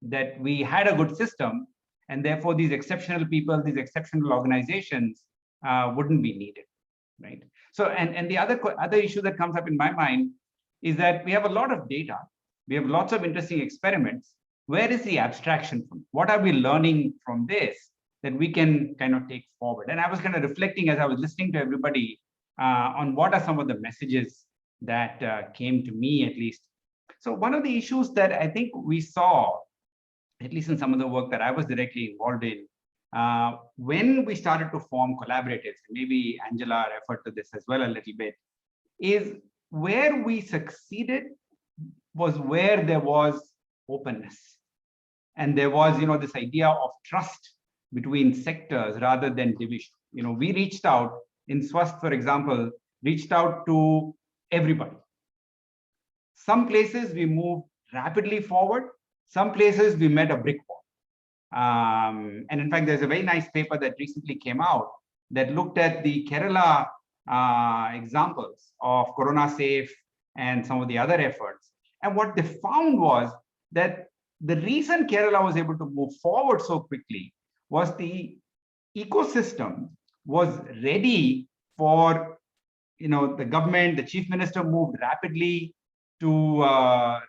that we had a good system, and therefore these exceptional people, these exceptional organizations wouldn't be needed, right? So, and the other issue that comes up in my mind is that we have a lot of data, we have lots of interesting experiments. Where is the abstraction from? What are we learning from this that we can kind of take forward? And I was kind of reflecting as I was listening to everybody on what are some of the messages that came to me, at least. So one of the issues that I think we saw, at least in some of the work that I was directly involved in, when we started to form collaboratives, and maybe Angela referred to this as well a little bit, is where we succeeded was where there was openness. And there was, this idea of trust between sectors rather than division. We reached out in Swasth, for example, reached out to everybody. Some places we moved rapidly forward. Some places we met a brick wall. And in fact, there's a very nice paper that recently came out that looked at the Kerala examples of Corona Safe and some of the other efforts. And what they found was that the reason Kerala was able to move forward so quickly was the ecosystem was ready for, the government, the chief minister moved rapidly to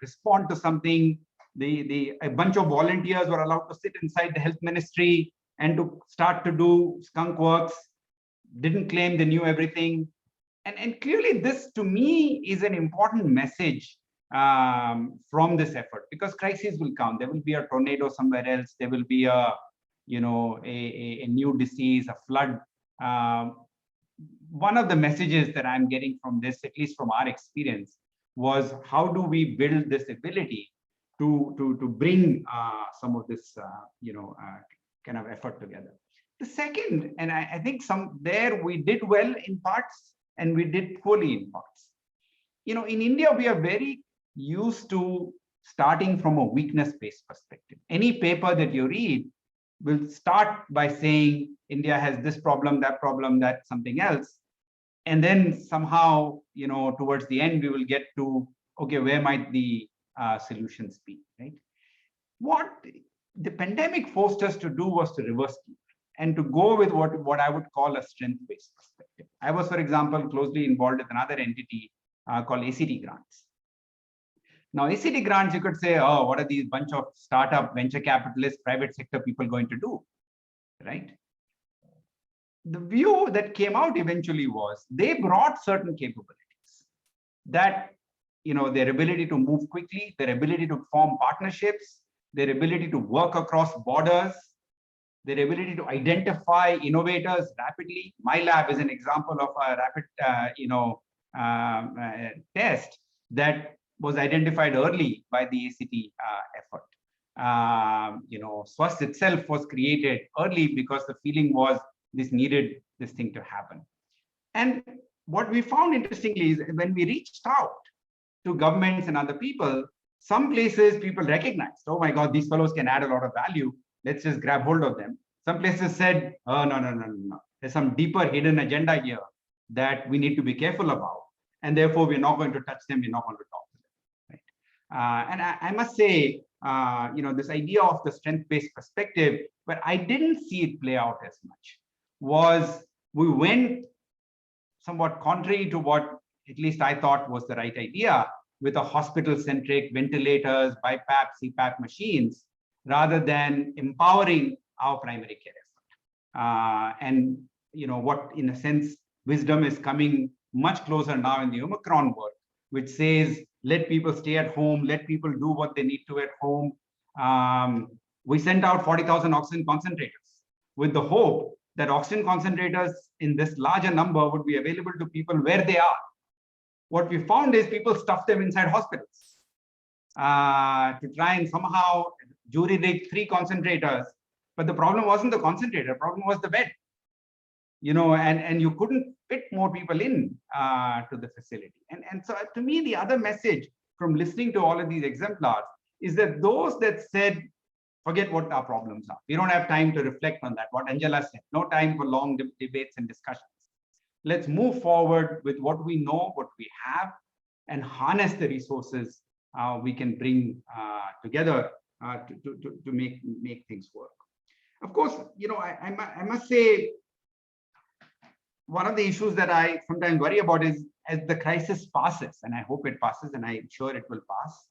respond to something. A bunch of volunteers were allowed to sit inside the health ministry and to start to do skunk works, didn't claim they knew everything. And clearly this, to me, is an important message from this effort, because crises will come. There will be a tornado somewhere else. There will be a new disease, a flood. One of the messages that I'm getting from this, at least from our experience, was how do we build this ability to bring some of this kind of effort together. The second, and I think there we did well in parts and we did poorly in parts. In India, we are very used to starting from a weakness-based perspective. Any paper that you read will start by saying India has this problem, that something else. And then somehow, towards the end, we will get to, okay, where might the solutions be, right? What the pandemic forced us to do was to reverse gear and to go with what I would call a strength-based perspective. I was, for example, closely involved with another entity called ACT Grants. Now, ACT Grants, you could say, oh, what are these bunch of startup, venture capitalists, private sector people going to do, right? The view that came out eventually was they brought certain capabilities that, their ability to move quickly, their ability to form partnerships, their ability to work across borders, their ability to identify innovators rapidly. MyLab is an example of a rapid, test that was identified early by the ACT effort. Swasth itself was created early because the feeling was this needed this thing to happen. And what we found interestingly is when we reached out to governments and other people, some places people recognized, oh my God, these fellows can add a lot of value. Let's just grab hold of them. Some places said, oh, no. There's some deeper hidden agenda here that we need to be careful about. And therefore, we're not going to touch them. We're not going to talk to them. Right? And I must say, this idea of the strength-based perspective, but I didn't see it play out as much, was we went somewhat contrary to what at least I thought was the right idea, with a hospital-centric ventilators, BiPAP, CPAP machines, rather than empowering our primary care effort. And what, in a sense, wisdom is coming much closer now in the Omicron work, which says, let people stay at home, let people do what they need to at home. We sent out 40,000 oxygen concentrators with the hope that oxygen concentrators in this larger number would be available to people where they are. What we found is people stuffed them inside hospitals to try and somehow jury-rig 3 concentrators. But the problem wasn't the concentrator, the problem was the bed. And you couldn't fit more people in to the facility. And so to me, the other message from listening to all of these exemplars is that those that said, forget what our problems are. We don't have time to reflect on that. What Angela said, no time for long debates and discussions. Let's move forward with what we know, what we have, and harness the resources we can bring together to make things work. Of course, I must say, one of the issues that I sometimes worry about is as the crisis passes, and I hope it passes, and I'm sure it will pass,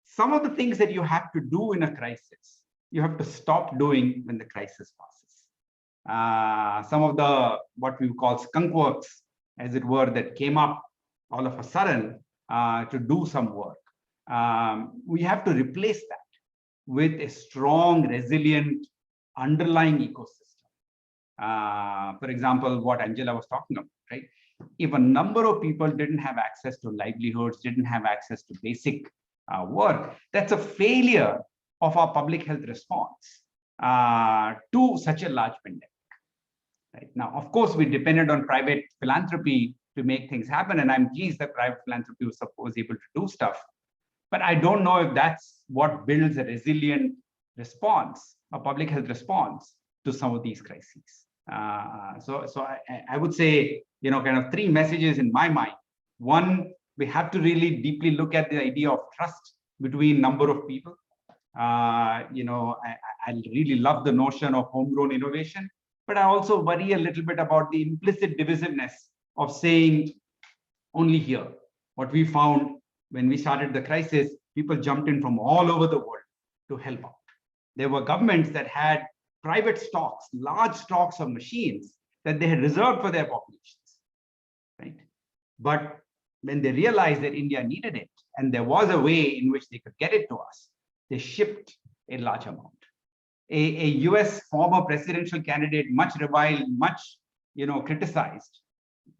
some of the things that you have to do in a crisis, you have to stop doing when the crisis passes. Some of the, what we call skunk works, as it were, that came up all of a sudden to do some work. We have to replace that with a strong, resilient, underlying ecosystem. For example, what Angela was talking about, right? If a number of people didn't have access to livelihoods, didn't have access to basic work, that's a failure of our public health response to such a large pandemic. Right now, of course, we depended on private philanthropy to make things happen, and I'm pleased that private philanthropy was able to do stuff. But I don't know if that's what builds a resilient response, a public health response to some of these crises. So I would say, kind of 3 messages in my mind. One, we have to really deeply look at the idea of trust between number of people. I really love the notion of homegrown innovation, but I also worry a little bit about the implicit divisiveness of saying only here. What we found when we started the crisis, people jumped in from all over the world to help out. There were governments that had private stocks, large stocks of machines that they had reserved for their populations, right? But when they realized that India needed it, and there was a way in which they could get it to us, they shipped a large amount. A US former presidential candidate, much reviled, much criticized.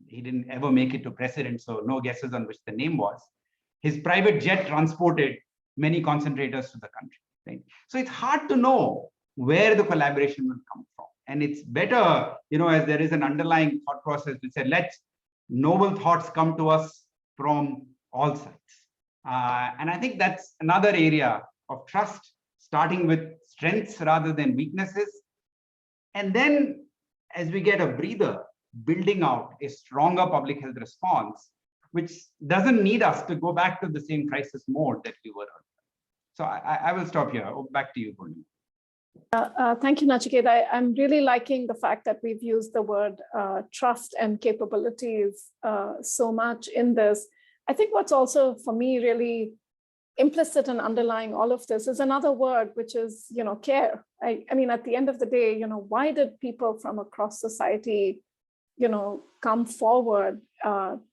He didn't ever make it to president, so no guesses on which the name was. His private jet transported many concentrators to the country, right? So it's hard to know where the collaboration will come from. And it's better, as there is an underlying thought process that said, let noble thoughts come to us from all sides. And I think that's another area of trust, starting with strengths rather than weaknesses. And then as we get a breather, building out a stronger public health response, which doesn't need us to go back to the same crisis mode that we were earlier. So I will stop here. Back to you, Purnima. Thank you, Nachiket. I'm really liking the fact that we've used the word trust and capabilities so much in this. I think what's also, for me, really implicit and underlying all of this is another word, which is, care. I mean, at the end of the day, why did people from across society, come forward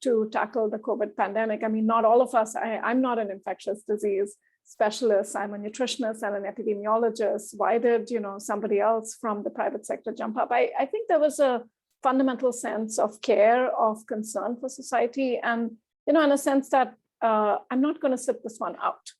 to tackle the COVID pandemic? I mean, not all of us. I'm not an infectious disease specialist. I'm a nutritionist and an epidemiologist. Why did somebody else from the private sector jump up? I think there was a fundamental sense of care, of concern for society, and in a sense that I'm not going to sit this one out.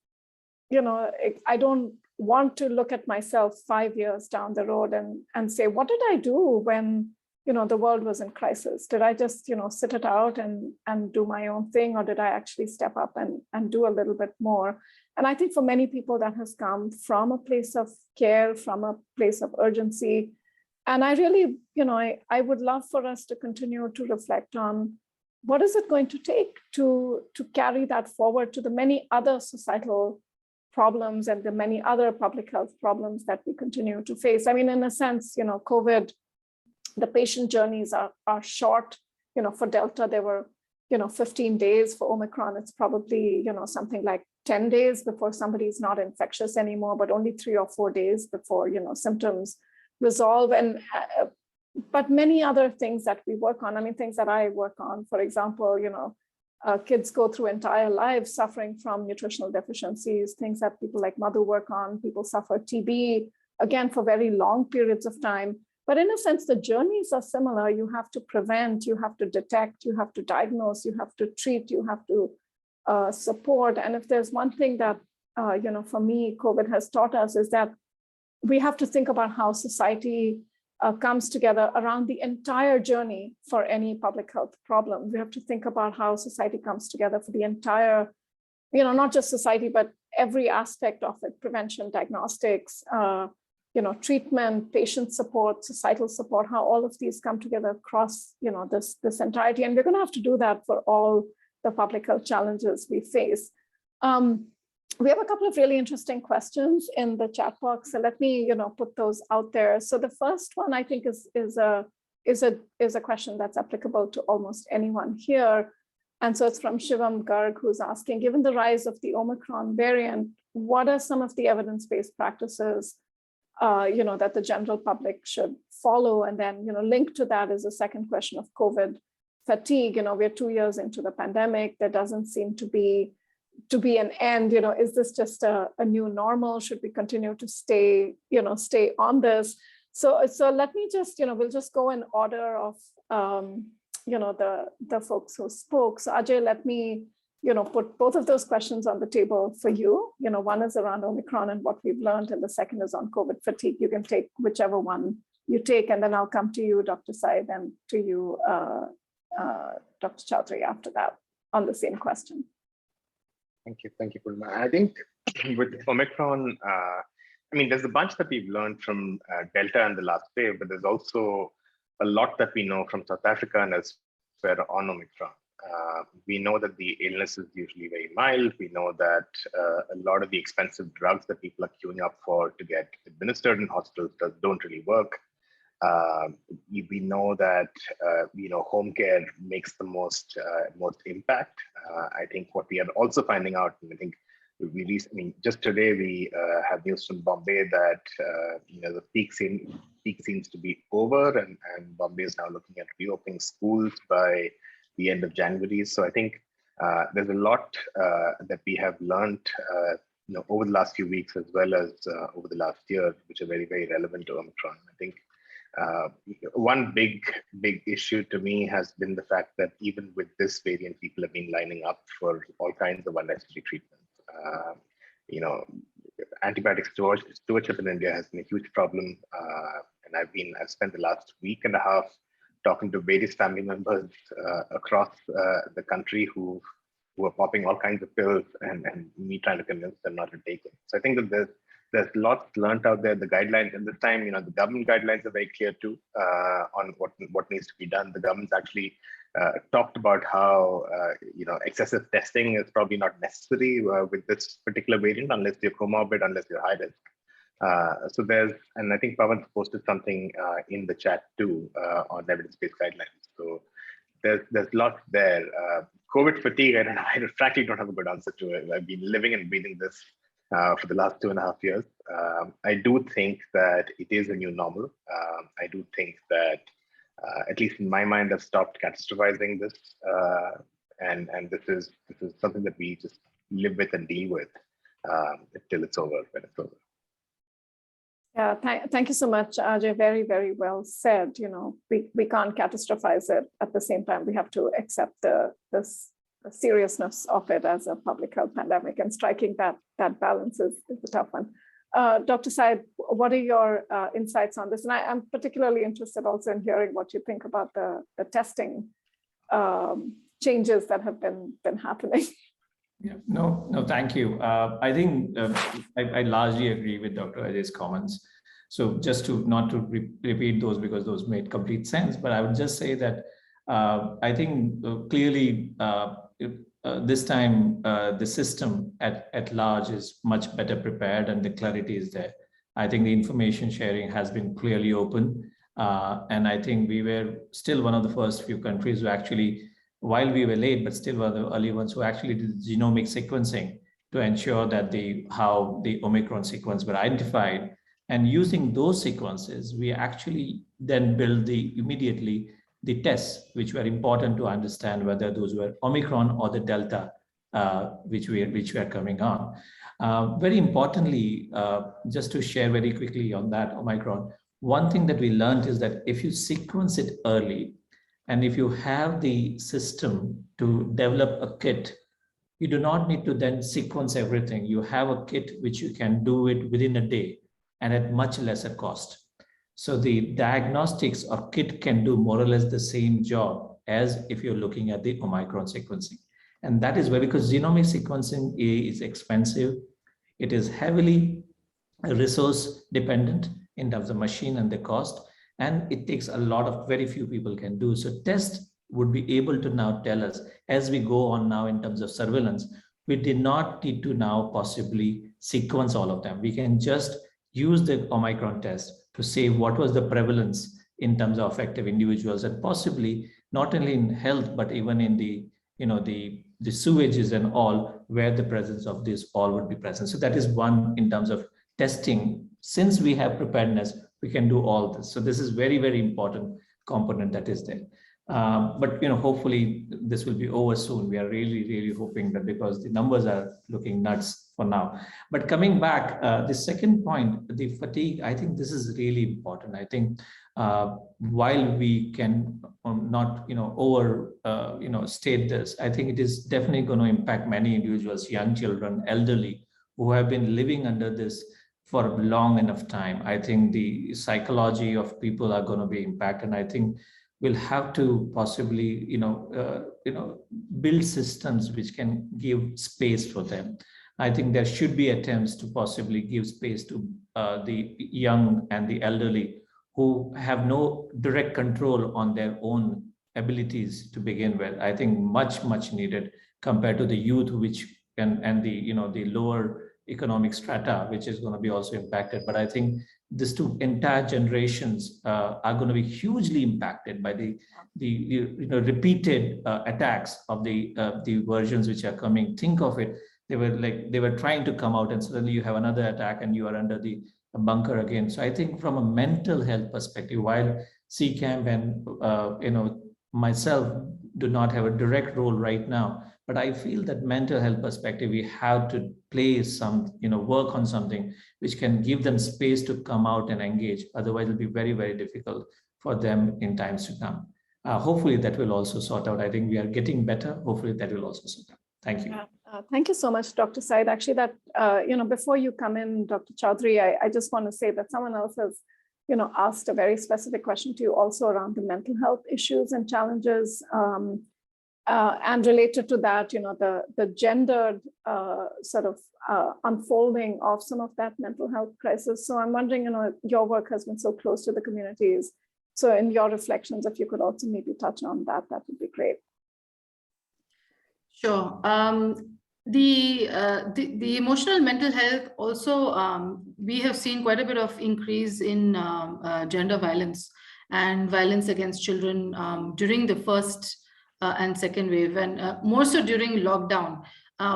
I don't want to look at myself 5 years down the road and say, what did I do when the world was in crisis? Did I just sit it out and do my own thing, or did I actually step up and do a little bit more? And I think for many people that has come from a place of care, from a place of urgency. And I really, I would love for us to continue to reflect on what is it going to take to carry that forward to the many other societal problems and the many other public health problems that we continue to face. I mean, in a sense, COVID, the patient journeys are short. For Delta, there were 15 days. For Omicron, it's probably something like 10 days before somebody's not infectious anymore, but only 3 or 4 days before symptoms resolve. And but many other things that we work on, I mean, things that I work on, for example, kids go through entire lives suffering from nutritional deficiencies, things that people like Madhu work on. People suffer TB, again, for very long periods of time. But in a sense, the journeys are similar. You have to prevent, you have to detect, you have to diagnose, you have to treat, you have to support. And if there's one thing that, for me, COVID has taught us is that we have to think about how society comes together around the entire journey for any public health problem. We have to think about how society comes together for the entire, not just society, but every aspect of it: prevention, diagnostics, treatment, patient support, societal support, how all of these come together across, this entirety. And we're going to have to do that for all the public health challenges we face. We have a couple of really interesting questions in the chat box, so let me, put those out there. So the first one, I think, is a question that's applicable to almost anyone here. And so it's from Shivam Garg, who's asking, given the rise of the Omicron variant, what are some of the evidence-based practices, that the general public should follow? And then, linked to that is a second question of COVID fatigue. We're 2 years into the pandemic. There doesn't seem to be an end. Is this just a new normal? Should we continue to stay on this? So let me just, we'll just go in order of, the folks who spoke. So Ajay, let me, put both of those questions on the table for you. One is around Omicron and what we've learned, and the second is on COVID fatigue. You can take whichever one you take, and then I'll come to you, Dr. Said, and to you, Dr. Chaudhary, after that on the same question. Thank you, Purnima. I think with Omicron, there's a bunch that we've learned from Delta and the last wave, but there's also a lot that we know from South Africa and elsewhere on Omicron. We know that the illness is usually very mild. We know that a lot of the expensive drugs that people are queuing up for to get administered in hospitals don't really work. We know that home care makes the most impact. I think what we are also finding out, and I think just today we have news from Bombay that the peak seems to be over, and Bombay is now looking at reopening schools by the end of January. So I think there's a lot that we have learned over the last few weeks, as well as over the last year, which are very, very relevant to Omicron. I think one big issue to me has been the fact that even with this variant, people have been lining up for all kinds of unnecessary treatments. Antibiotic stewardship in India has been a huge problem, and I've spent the last week and a half talking to various family members across the country who are popping all kinds of pills, and me trying to convince them not to take it. So I think that there's lots learned out there. The guidelines, and this time, the government guidelines are very clear too on what needs to be done. The government's actually talked about how excessive testing is probably not necessary with this particular variant unless you're comorbid, unless you're high risk. And I think Pawan posted something in the chat too on evidence-based guidelines. So there's lots there. COVID fatigue, I frankly don't have a good answer to it. I've been living and breathing this for the last 2.5 years. I do think that it is a new normal. I do think that, at least in my mind, I've stopped catastrophizing this, and this is something that we just live with and deal with till it's over, when it's over. Yeah, thank you so much, Ajay. Very, very well said. We can't catastrophize it. At the same time, we have to accept the seriousness of it as a public health pandemic, and striking that balance is a tough one. Dr. Said, what are your insights on this? And I'm particularly interested also in hearing what you think about the testing changes that have been happening. Yeah, no, thank you. I think I largely agree with Dr. Ajay's comments. So just not to repeat those, because those made complete sense, but I would just say that I think clearly this time the system at large is much better prepared, and the clarity is there. I think the information sharing has been clearly open, and I think we were still one of the first few countries who actually, while we were late, but still one of the early ones who actually did genomic sequencing to ensure that how the Omicron sequence were identified. And using those sequences, we actually then build immediately the tests, which were important to understand whether those were Omicron or the Delta, which were coming on. Very importantly, just to share very quickly on that Omicron, one thing that we learned is that if you sequence it early, and if you have the system to develop a kit, you do not need to then sequence everything. You have a kit which you can do it within a day and at much lesser cost. So the diagnostics or kit can do more or less the same job as if you're looking at the Omicron sequencing. And that is why, because genomic sequencing is expensive, it is heavily resource dependent in terms of machine and the cost, and it takes a lot of, very few people can do. So TEST would be able to now tell us, as we go on now in terms of surveillance, we did not need to now possibly sequence all of them. We can just use the Omicron test to say what was the prevalence in terms of affected individuals, and possibly not only in health, but even in the, the sewages and all, where the presence of this all would be present. So that is one in terms of testing. Since we have preparedness, we can do all this. So this is very, very important component that is there. But hopefully this will be over soon. We are really, really hoping that, because the numbers are looking nuts for now. But coming back, the second point, the fatigue, I think this is really important. I think while we can not state this, I think it is definitely going to impact many individuals, young children, elderly, who have been living under this for a long enough time. I think the psychology of people are going to be impacted. And I think we'll have to possibly, build systems which can give space for them. I think there should be attempts to possibly give space to the young and the elderly who have no direct control on their own abilities to begin with. I think much, much needed compared to the youth, which and the, the lower economic strata, which is going to be also impacted. But I think these two entire generations are going to be hugely impacted by the repeated attacks of the versions which are coming. Think of it, they were trying to come out, and suddenly you have another attack and you are under the bunker again. So I think from a mental health perspective, while CCAMP and myself do not have a direct role right now, but I feel that mental health perspective, we have to play some, work on something which can give them space to come out and engage. Otherwise, it'll be very, very difficult for them in times to come. Hopefully that will also sort out. I think we are getting better. Hopefully that will also sort out. Thank you. Thank you so much, Dr. Said. Actually, that, before you come in, Dr. Chaudhary, I just want to say that someone else has, asked a very specific question to you also around the mental health issues and challenges. And related to that, the gendered unfolding of some of that mental health crisis. So I'm wondering, your work has been so close to the communities. So in your reflections, if you could also maybe touch on that, that would be great. Sure. The emotional mental health also, we have seen quite a bit of increase in gender violence and violence against children during the first and second wave, and more so during lockdown.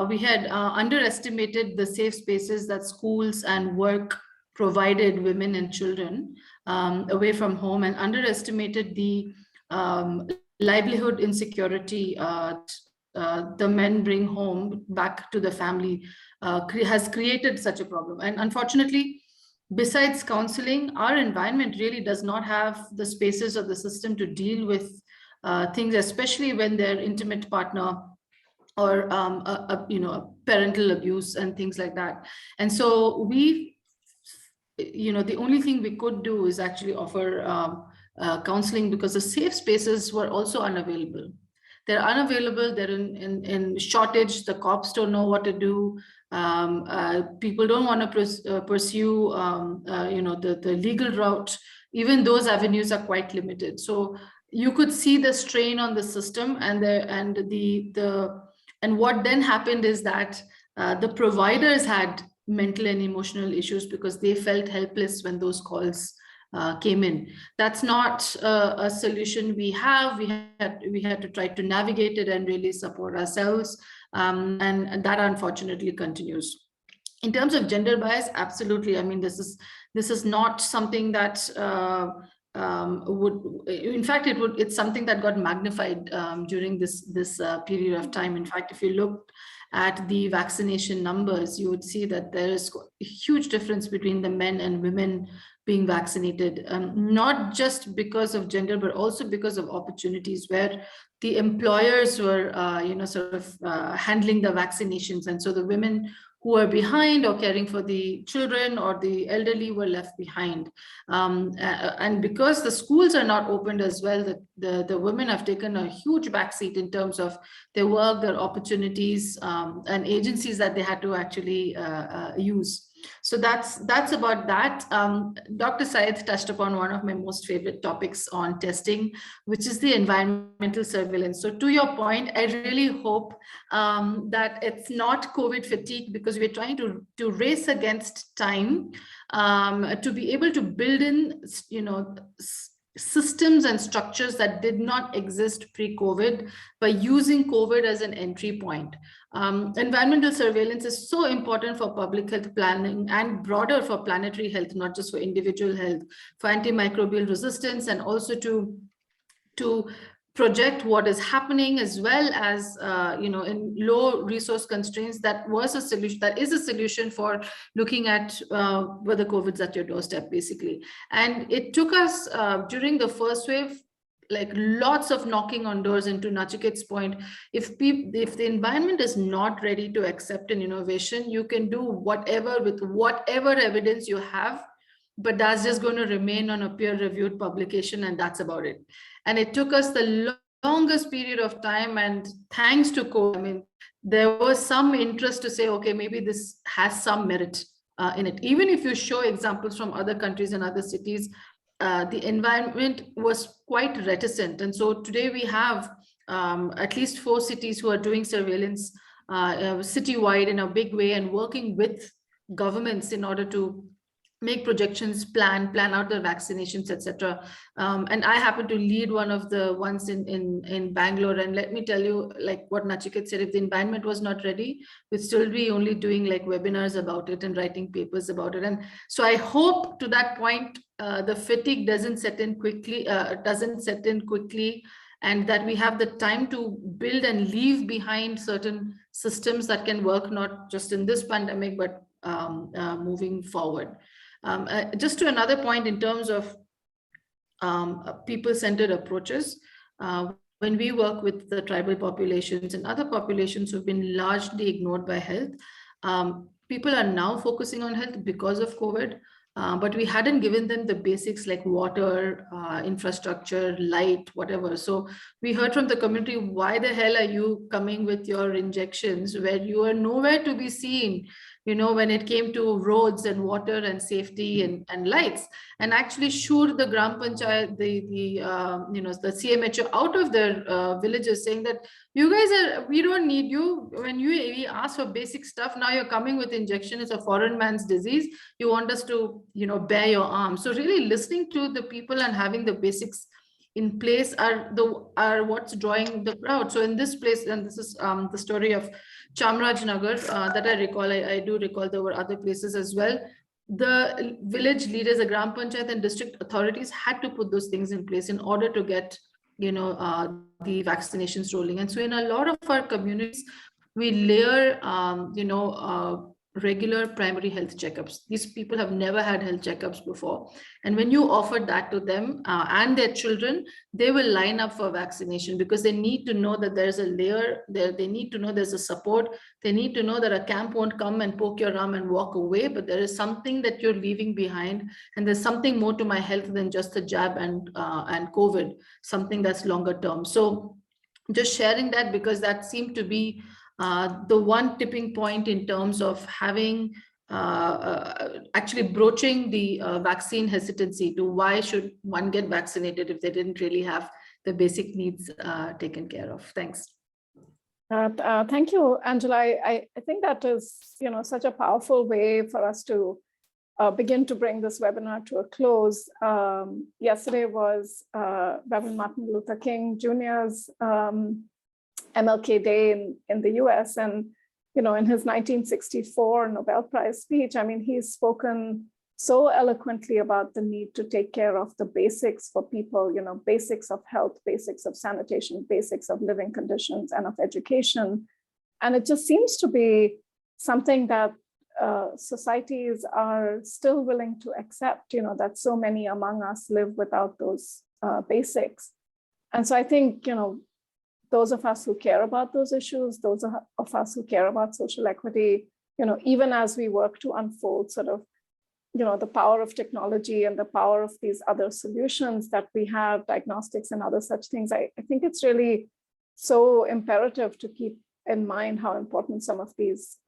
We had underestimated the safe spaces that schools and work provided women and children away from home, and underestimated the livelihood insecurity the men bring home back to the family has created such a problem. And unfortunately, besides counseling, our environment really does not have the spaces of the system to deal with things, especially when their intimate partner or parental abuse and things like that. And so we, the only thing we could do is actually offer counseling, because the safe spaces were also unavailable. They're unavailable, they're in shortage, the cops don't know what to do. People don't want to pursue the legal route. Even those avenues are quite limited. So you could see the strain on the system, and what then happened is that the providers had mental and emotional issues because they felt helpless when those calls came in. That's not a solution we have. We had to try to navigate it and really support ourselves, and that unfortunately continues. In terms of gender bias, absolutely. I mean, this is not something that in fact, it's something that got magnified during this period of time. In fact, if you look at the vaccination numbers, you would see that there is a huge difference between the men and women being vaccinated, not just because of gender, but also because of opportunities where the employers were, sort of handling the vaccinations. And so the women who are behind or caring for the children or the elderly were left behind. And because the schools are not opened as well, the women have taken a huge backseat in terms of their work, their opportunities, and agencies that they had to actually use. So that's about that. Dr. Syed touched upon one of my most favorite topics on testing, which is the environmental surveillance. So to your point, I really hope that it's not COVID fatigue, because we're trying to race against time to be able to build in, systems and structures that did not exist pre-COVID by using COVID as an entry point. Environmental surveillance is so important for public health planning and broader for planetary health, not just for individual health, for antimicrobial resistance, and also to project what is happening, as well as in low resource constraints. That was a solution, that is a solution for looking at whether COVID's at your doorstep, basically. And it took us during the first wave, like lots of knocking on doors. And to Nachiket's point, if the environment is not ready to accept an innovation, you can do whatever with whatever evidence you have, but that's just going to remain on a peer-reviewed publication, and that's about it. And it took us the longest period of time, and thanks to COVID, I mean, there was some interest to say, okay, maybe this has some merit in it. Even if you show examples from other countries and other cities, the environment was quite reticent. And so today we have at least 4 cities who are doing surveillance citywide in a big way, and working with governments in order to make projections, plan out the vaccinations, etc. And I happen to lead one of the ones in Bangalore. And let me tell you, like what Nachiket said, if the environment was not ready, we'd still be only doing like webinars about it and writing papers about it. And so I hope, to that point, the fatigue doesn't set in quickly, and that we have the time to build and leave behind certain systems that can work not just in this pandemic, but moving forward. Just to another point in terms of people-centered approaches, when we work with the tribal populations and other populations who've been largely ignored by health, people are now focusing on health because of COVID, but we hadn't given them the basics like water, infrastructure, light, whatever. So we heard from the community, why the hell are you coming with your injections where you are nowhere to be seen, when it came to roads and water and safety and lights, and actually shooed the Gram Panchayat, the CMHO out of their villages, saying that we don't need you. When we ask for basic stuff, now you're coming with injection. It's a foreign man's disease. You want us to, bare your arms. So really listening to the people and having the basics in place are what's drawing the crowd. So in this place, and this is the story of Chamrajnagar that I recall. I do recall there were other places as well. The village leaders, the Gram Panchayat and district authorities had to put those things in place in order to get, the vaccinations rolling. And so in a lot of our communities, we layer, regular primary health checkups. These people have never had health checkups before. And when you offer that to them and their children, they will line up for vaccination, because they need to know that there's a layer there. They need to know there's a support. They need to know that a camp won't come and poke your arm and walk away, but there is something that you're leaving behind. And there's something more to my health than just the jab and COVID, something that's longer term. So just sharing that, because that seemed to be the one tipping point in terms of having actually broaching the vaccine hesitancy to why should one get vaccinated if they didn't really have the basic needs taken care of. Thanks. Thank you, Angela. I think that is, such a powerful way for us to begin to bring this webinar to a close. Yesterday was Reverend Martin Luther King Jr.'s MLK Day in the US. And, in his 1964 Nobel Prize speech, I mean, he's spoken so eloquently about the need to take care of the basics for people, basics of health, basics of sanitation, basics of living conditions and of education. And it just seems to be something that societies are still willing to accept, that so many among us live without those basics. And so I think, those of us who care about those issues, those of us who care about social equity, even as we work to unfold sort of, the power of technology and the power of these other solutions that we have, diagnostics and other such things, I think it's really so imperative to keep in mind how important some of these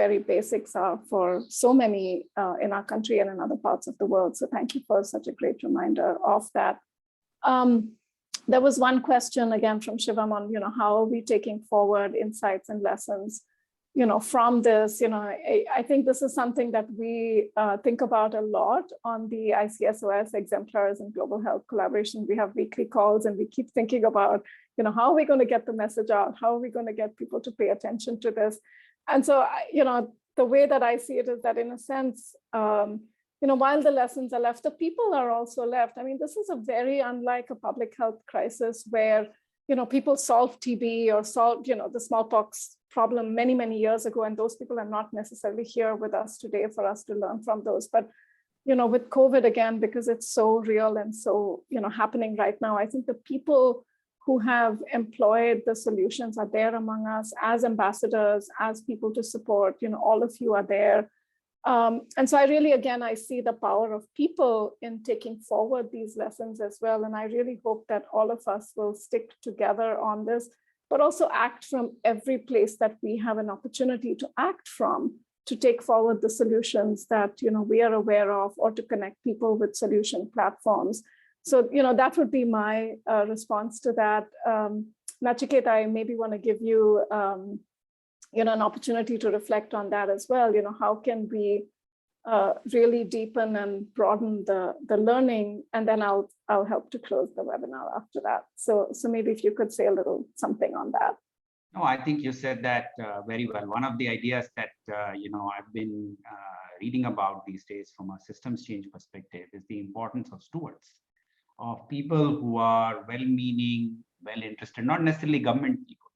very basics are for so many in our country and in other parts of the world. So thank you for such a great reminder of that. There was one question again from Shivam on, how are we taking forward insights and lessons, from this. I think this is something that we think about a lot on the ICSOS exemplars and global health collaboration. We have weekly calls and we keep thinking about, how are we going to get the message out? How are we going to get people to pay attention to this? And so, the way that I see it is that in a sense, while the lessons are left, the people are also left. I mean, this is a very unlike a public health crisis where, people solved TB or solved, the smallpox problem many, many years ago. And those people are not necessarily here with us today for us to learn from those. But, with COVID again, because it's so real and so, happening right now, I think the people who have employed the solutions are there among us as ambassadors, as people to support, all of you are there. And so I really, again, I see the power of people in taking forward these lessons as well. And I really hope that all of us will stick together on this, but also act from every place that we have an opportunity to act from, to take forward the solutions that, we are aware of, or to connect people with solution platforms. So, that would be my response to that. Nachiket, I maybe want to give you, an opportunity to reflect on that as well. How can we really deepen and broaden the learning? And then I'll help to close the webinar after that. So maybe if you could say a little something on that. No, I think you said that very well. One of the ideas that, I've been reading about these days from a systems change perspective is the importance of stewards, of people who are well-meaning, well-interested, not necessarily government people.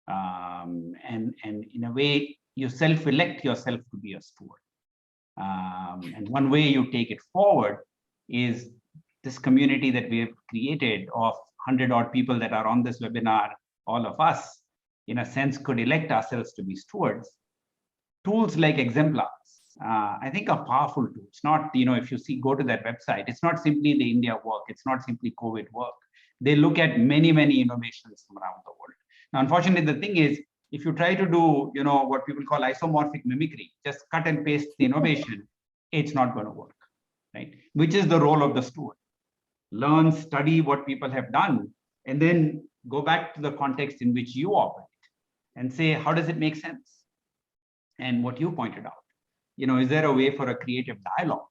And in a way, you self-elect yourself to be a steward. And one way you take it forward is this community that we have created of 100-odd people that are on this webinar. All of us, in a sense, could elect ourselves to be stewards. Tools like exemplars, I think, are powerful tools. Not, if you go to that website, it's not simply the India work, it's not simply COVID work. They look at many, many innovations from around the world. Now, unfortunately, the thing is, if you try to do, what people call isomorphic mimicry, just cut and paste the innovation, it's not going to work, right? Which is the role of the steward. Learn, study what people have done, and then go back to the context in which you operate and say, how does it make sense? And what you pointed out, is there a way for a creative dialogue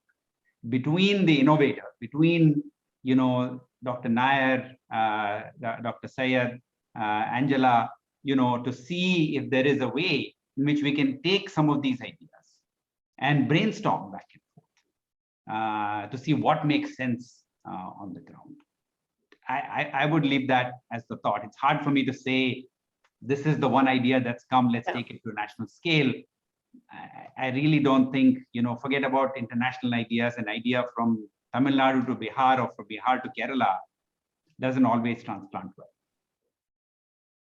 between the innovator, between, Dr. Nair, Dr. Syed, Angela, to see if there is a way in which we can take some of these ideas and brainstorm back and forth to see what makes sense on the ground. I would leave that as the thought. It's hard for me to say, this is the one idea that's come, let's take it to a national scale. I really don't think, forget about international ideas. An idea from Tamil Nadu to Bihar or from Bihar to Kerala doesn't always transplant well.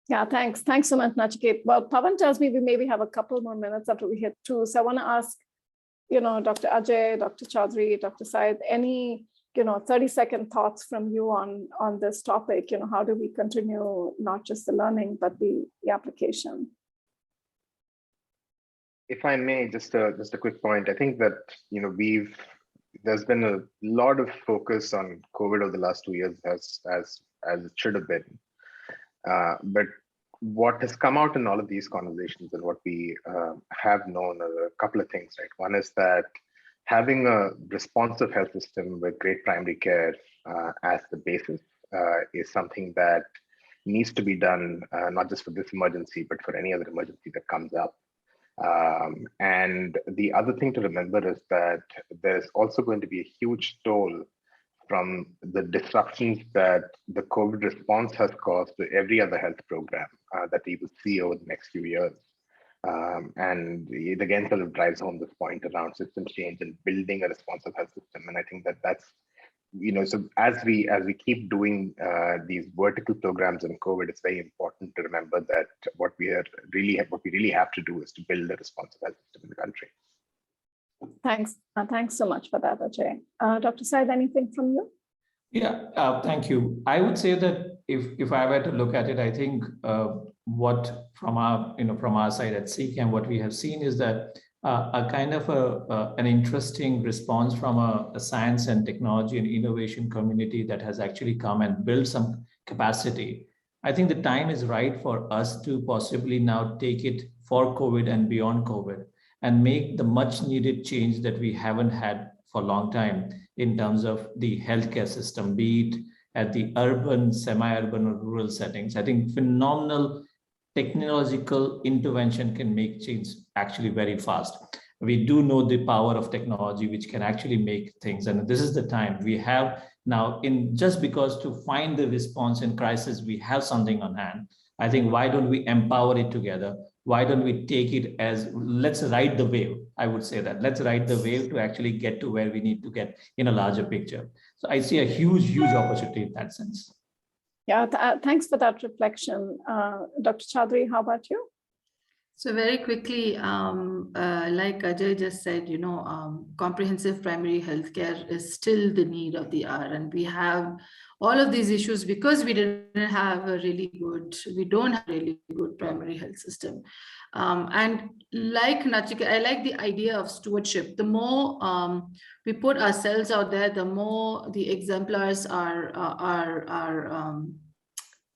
Yeah, thanks. Thanks so much, Nachiket. Well, Pawan tells me we maybe have a couple more minutes after we hit 2. So I want to ask, Dr. Ajay, Dr. Chaudhary, Dr. Syed, any, 30-second thoughts from you on this topic. How do we continue not just the learning, but the application? If I may, just a quick point. I think that, there's been a lot of focus on COVID over the last 2 years as it should have been. But what has come out in all of these conversations and what we have known are a couple of things, right? One is that having a responsive health system with great primary care as the basis is something that needs to be done, not just for this emergency, but for any other emergency that comes up. And the other thing to remember is that there's also going to be a huge toll from the disruptions that the COVID response has caused to every other health program that we will see over the next few years. And it again sort of drives home this point around system change and building a responsive health system. And I think that that's, so as we keep doing these vertical programs in COVID, it's very important to remember that what we really have to do is to build a responsive health system in the country. Thanks. Thanks so much for that, Ajay. Dr. Syed, anything from you? Yeah, thank you. I would say that if I were to look at it, I think what from our side at CCAM, what we have seen is that a kind of an interesting response from a science and technology and innovation community that has actually come and built some capacity. I think the time is right for us to possibly now take it for COVID and beyond COVID and make the much needed change that we haven't had for a long time in terms of the healthcare system, be it at the urban, semi-urban or rural settings. I think phenomenal technological intervention can make change actually very fast. We do know the power of technology, which can actually make things. And this is the time we have now just because to find the response in crisis, we have something on hand. I think why don't we empower it together? Why don't we take it as, let's ride the wave? I would say that let's ride the wave to actually get to where we need to get in a larger picture. So I see a huge opportunity in that sense. Yeah, thanks for that reflection. Dr. Chaudhary, how about you? So very quickly, like Ajay just said, comprehensive primary healthcare is still the need of the hour, and we have all of these issues because we don't have a really good primary health system. And like Nachiket, I like the idea of stewardship. The more we put ourselves out there, the more the exemplars are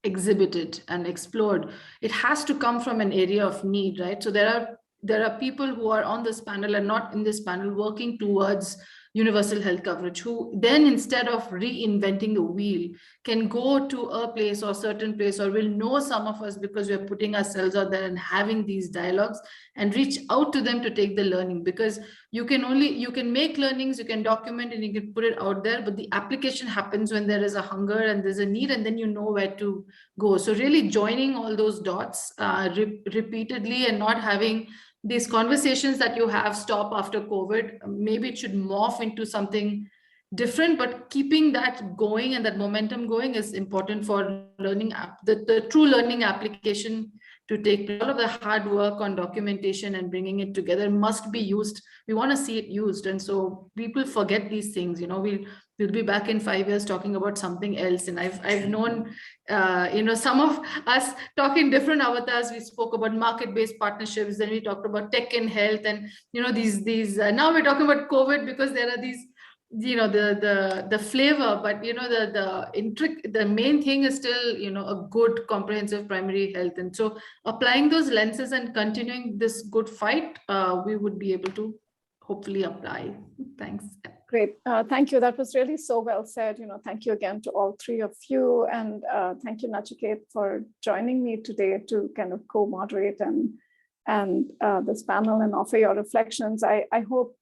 exhibited and explored. It has to come from an area of need, right? So there are people who are on this panel and not in this panel working towards universal health coverage, who then instead of reinventing the wheel can go to a place or certain place, or will know some of us because we're putting ourselves out there and having these dialogues and reach out to them to take the learning. Because you can make learnings, you can document and you can put it out there, but the application happens when there is a hunger and there's a need, and then you know where to go. So really joining all those dots repeatedly and not having these conversations that you have stop after COVID. Maybe it should morph into something different, but keeping that going and that momentum going is important for learning, the true learning application to take. All of the hard work on documentation and bringing it together must be used. We want to see it used. And so people forget these things, we'll be back in 5 years talking about something else. And I've known, some of us talking different avatars. We spoke about market-based partnerships, then we talked about tech and health, and these now we're talking about COVID because there are these, the flavor, but the main thing is still, a good comprehensive primary health. And so applying those lenses and continuing this good fight, we would be able to hopefully apply. Thanks. Great. Thank you. That was really so well said. Thank you again to all three of you. And thank you, Nachiket, for joining me today to kind of co-moderate and this panel and offer your reflections. I hope,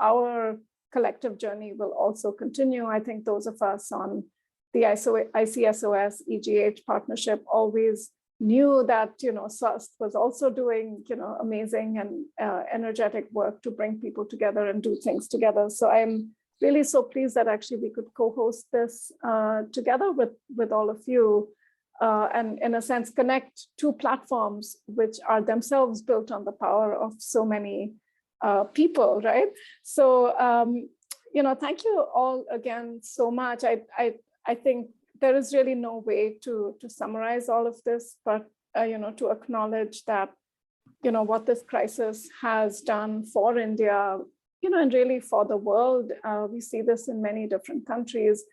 our collective journey will also continue. I think those of us on the ICSOS EGH partnership always knew that, SUST was also doing, amazing and energetic work to bring people together and do things together. So I'm really so pleased that actually we could co-host this together with all of you and in a sense, connect two platforms which are themselves built on the power of so many people, right? So, thank you all again so much. I think there is really no way to summarize all of this, but to acknowledge that what this crisis has done for India, and really for the world, we see this in many different countries,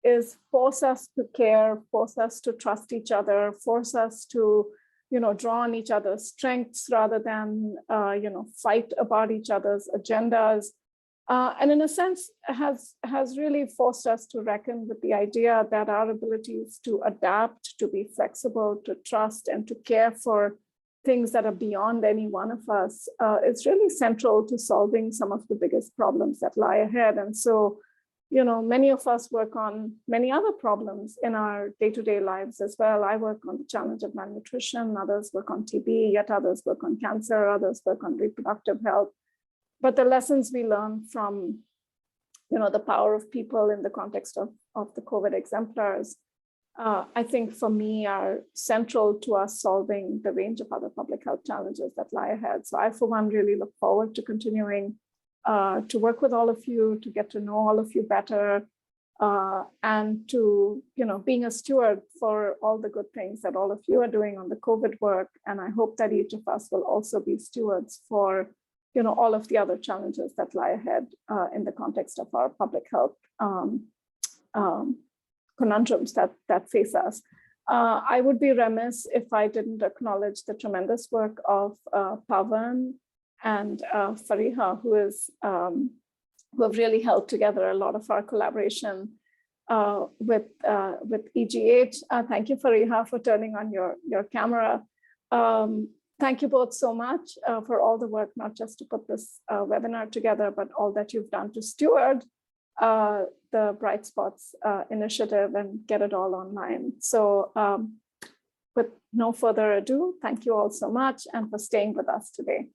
is force us to care, force us to trust each other, force us to draw on each other's strengths rather than fight about each other's agendas. And in a sense, has really forced us to reckon with the idea that our abilities to adapt, to be flexible, to trust, and to care for things that are beyond any one of us, is really central to solving some of the biggest problems that lie ahead. And so, you know, many of us work on many other problems in our day-to-day lives as well. I work on the challenge of malnutrition, others work on TB, yet others work on cancer, others work on reproductive health. But the lessons we learn from, you know, the power of people in the context of the COVID exemplars, I think for me are central to us solving the range of other public health challenges that lie ahead. So I, for one, really look forward to continuing to work with all of you, to get to know all of you better, and to, you know, being a steward for all the good things that all of you are doing on the COVID work. And I hope that each of us will also be stewards for, you know, all of the other challenges that lie ahead in the context of our public health conundrums that face us. I would be remiss if I didn't acknowledge the tremendous work of Pavan and Fariha, who have really held together a lot of our collaboration with EGH. Thank you, Fariha, for turning on your camera. Thank you both so much for all the work, not just to put this webinar together, but all that you've done to steward the Bright Spots initiative and get it all online. So with no further ado, thank you all so much and for staying with us today.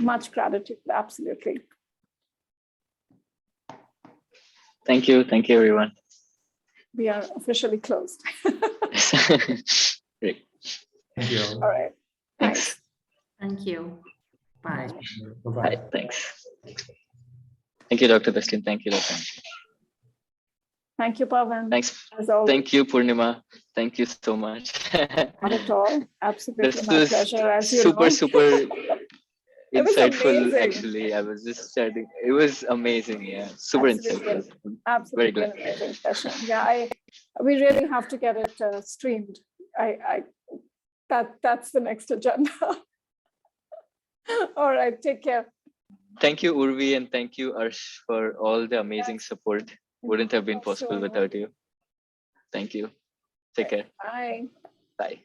Much gratitude, absolutely. Thank you everyone. We are officially closed. Great. Thank you. All right. Thanks. Thank you. Bye. Bye-bye. Bye. Thanks. Thank you, Dr. Bestin. Thank you, Dr. Thank you, Pavan. Thanks. As always. Thank you, Purnima. Thank you so much. Not at all. Absolutely This my was pleasure. As you super, know. super It was insightful. amazing. Actually, I was just chatting. It was amazing. Yeah, super Absolutely. insightful. Absolutely Very an glad. amazing session. Yeah, we really have to get it streamed. That's the next agenda. All right, take care. Thank you, Urvi, and thank you, Arsh, for all the amazing support. Wouldn't have been possible Sure. without you. Thank you. Take care. Bye. Bye.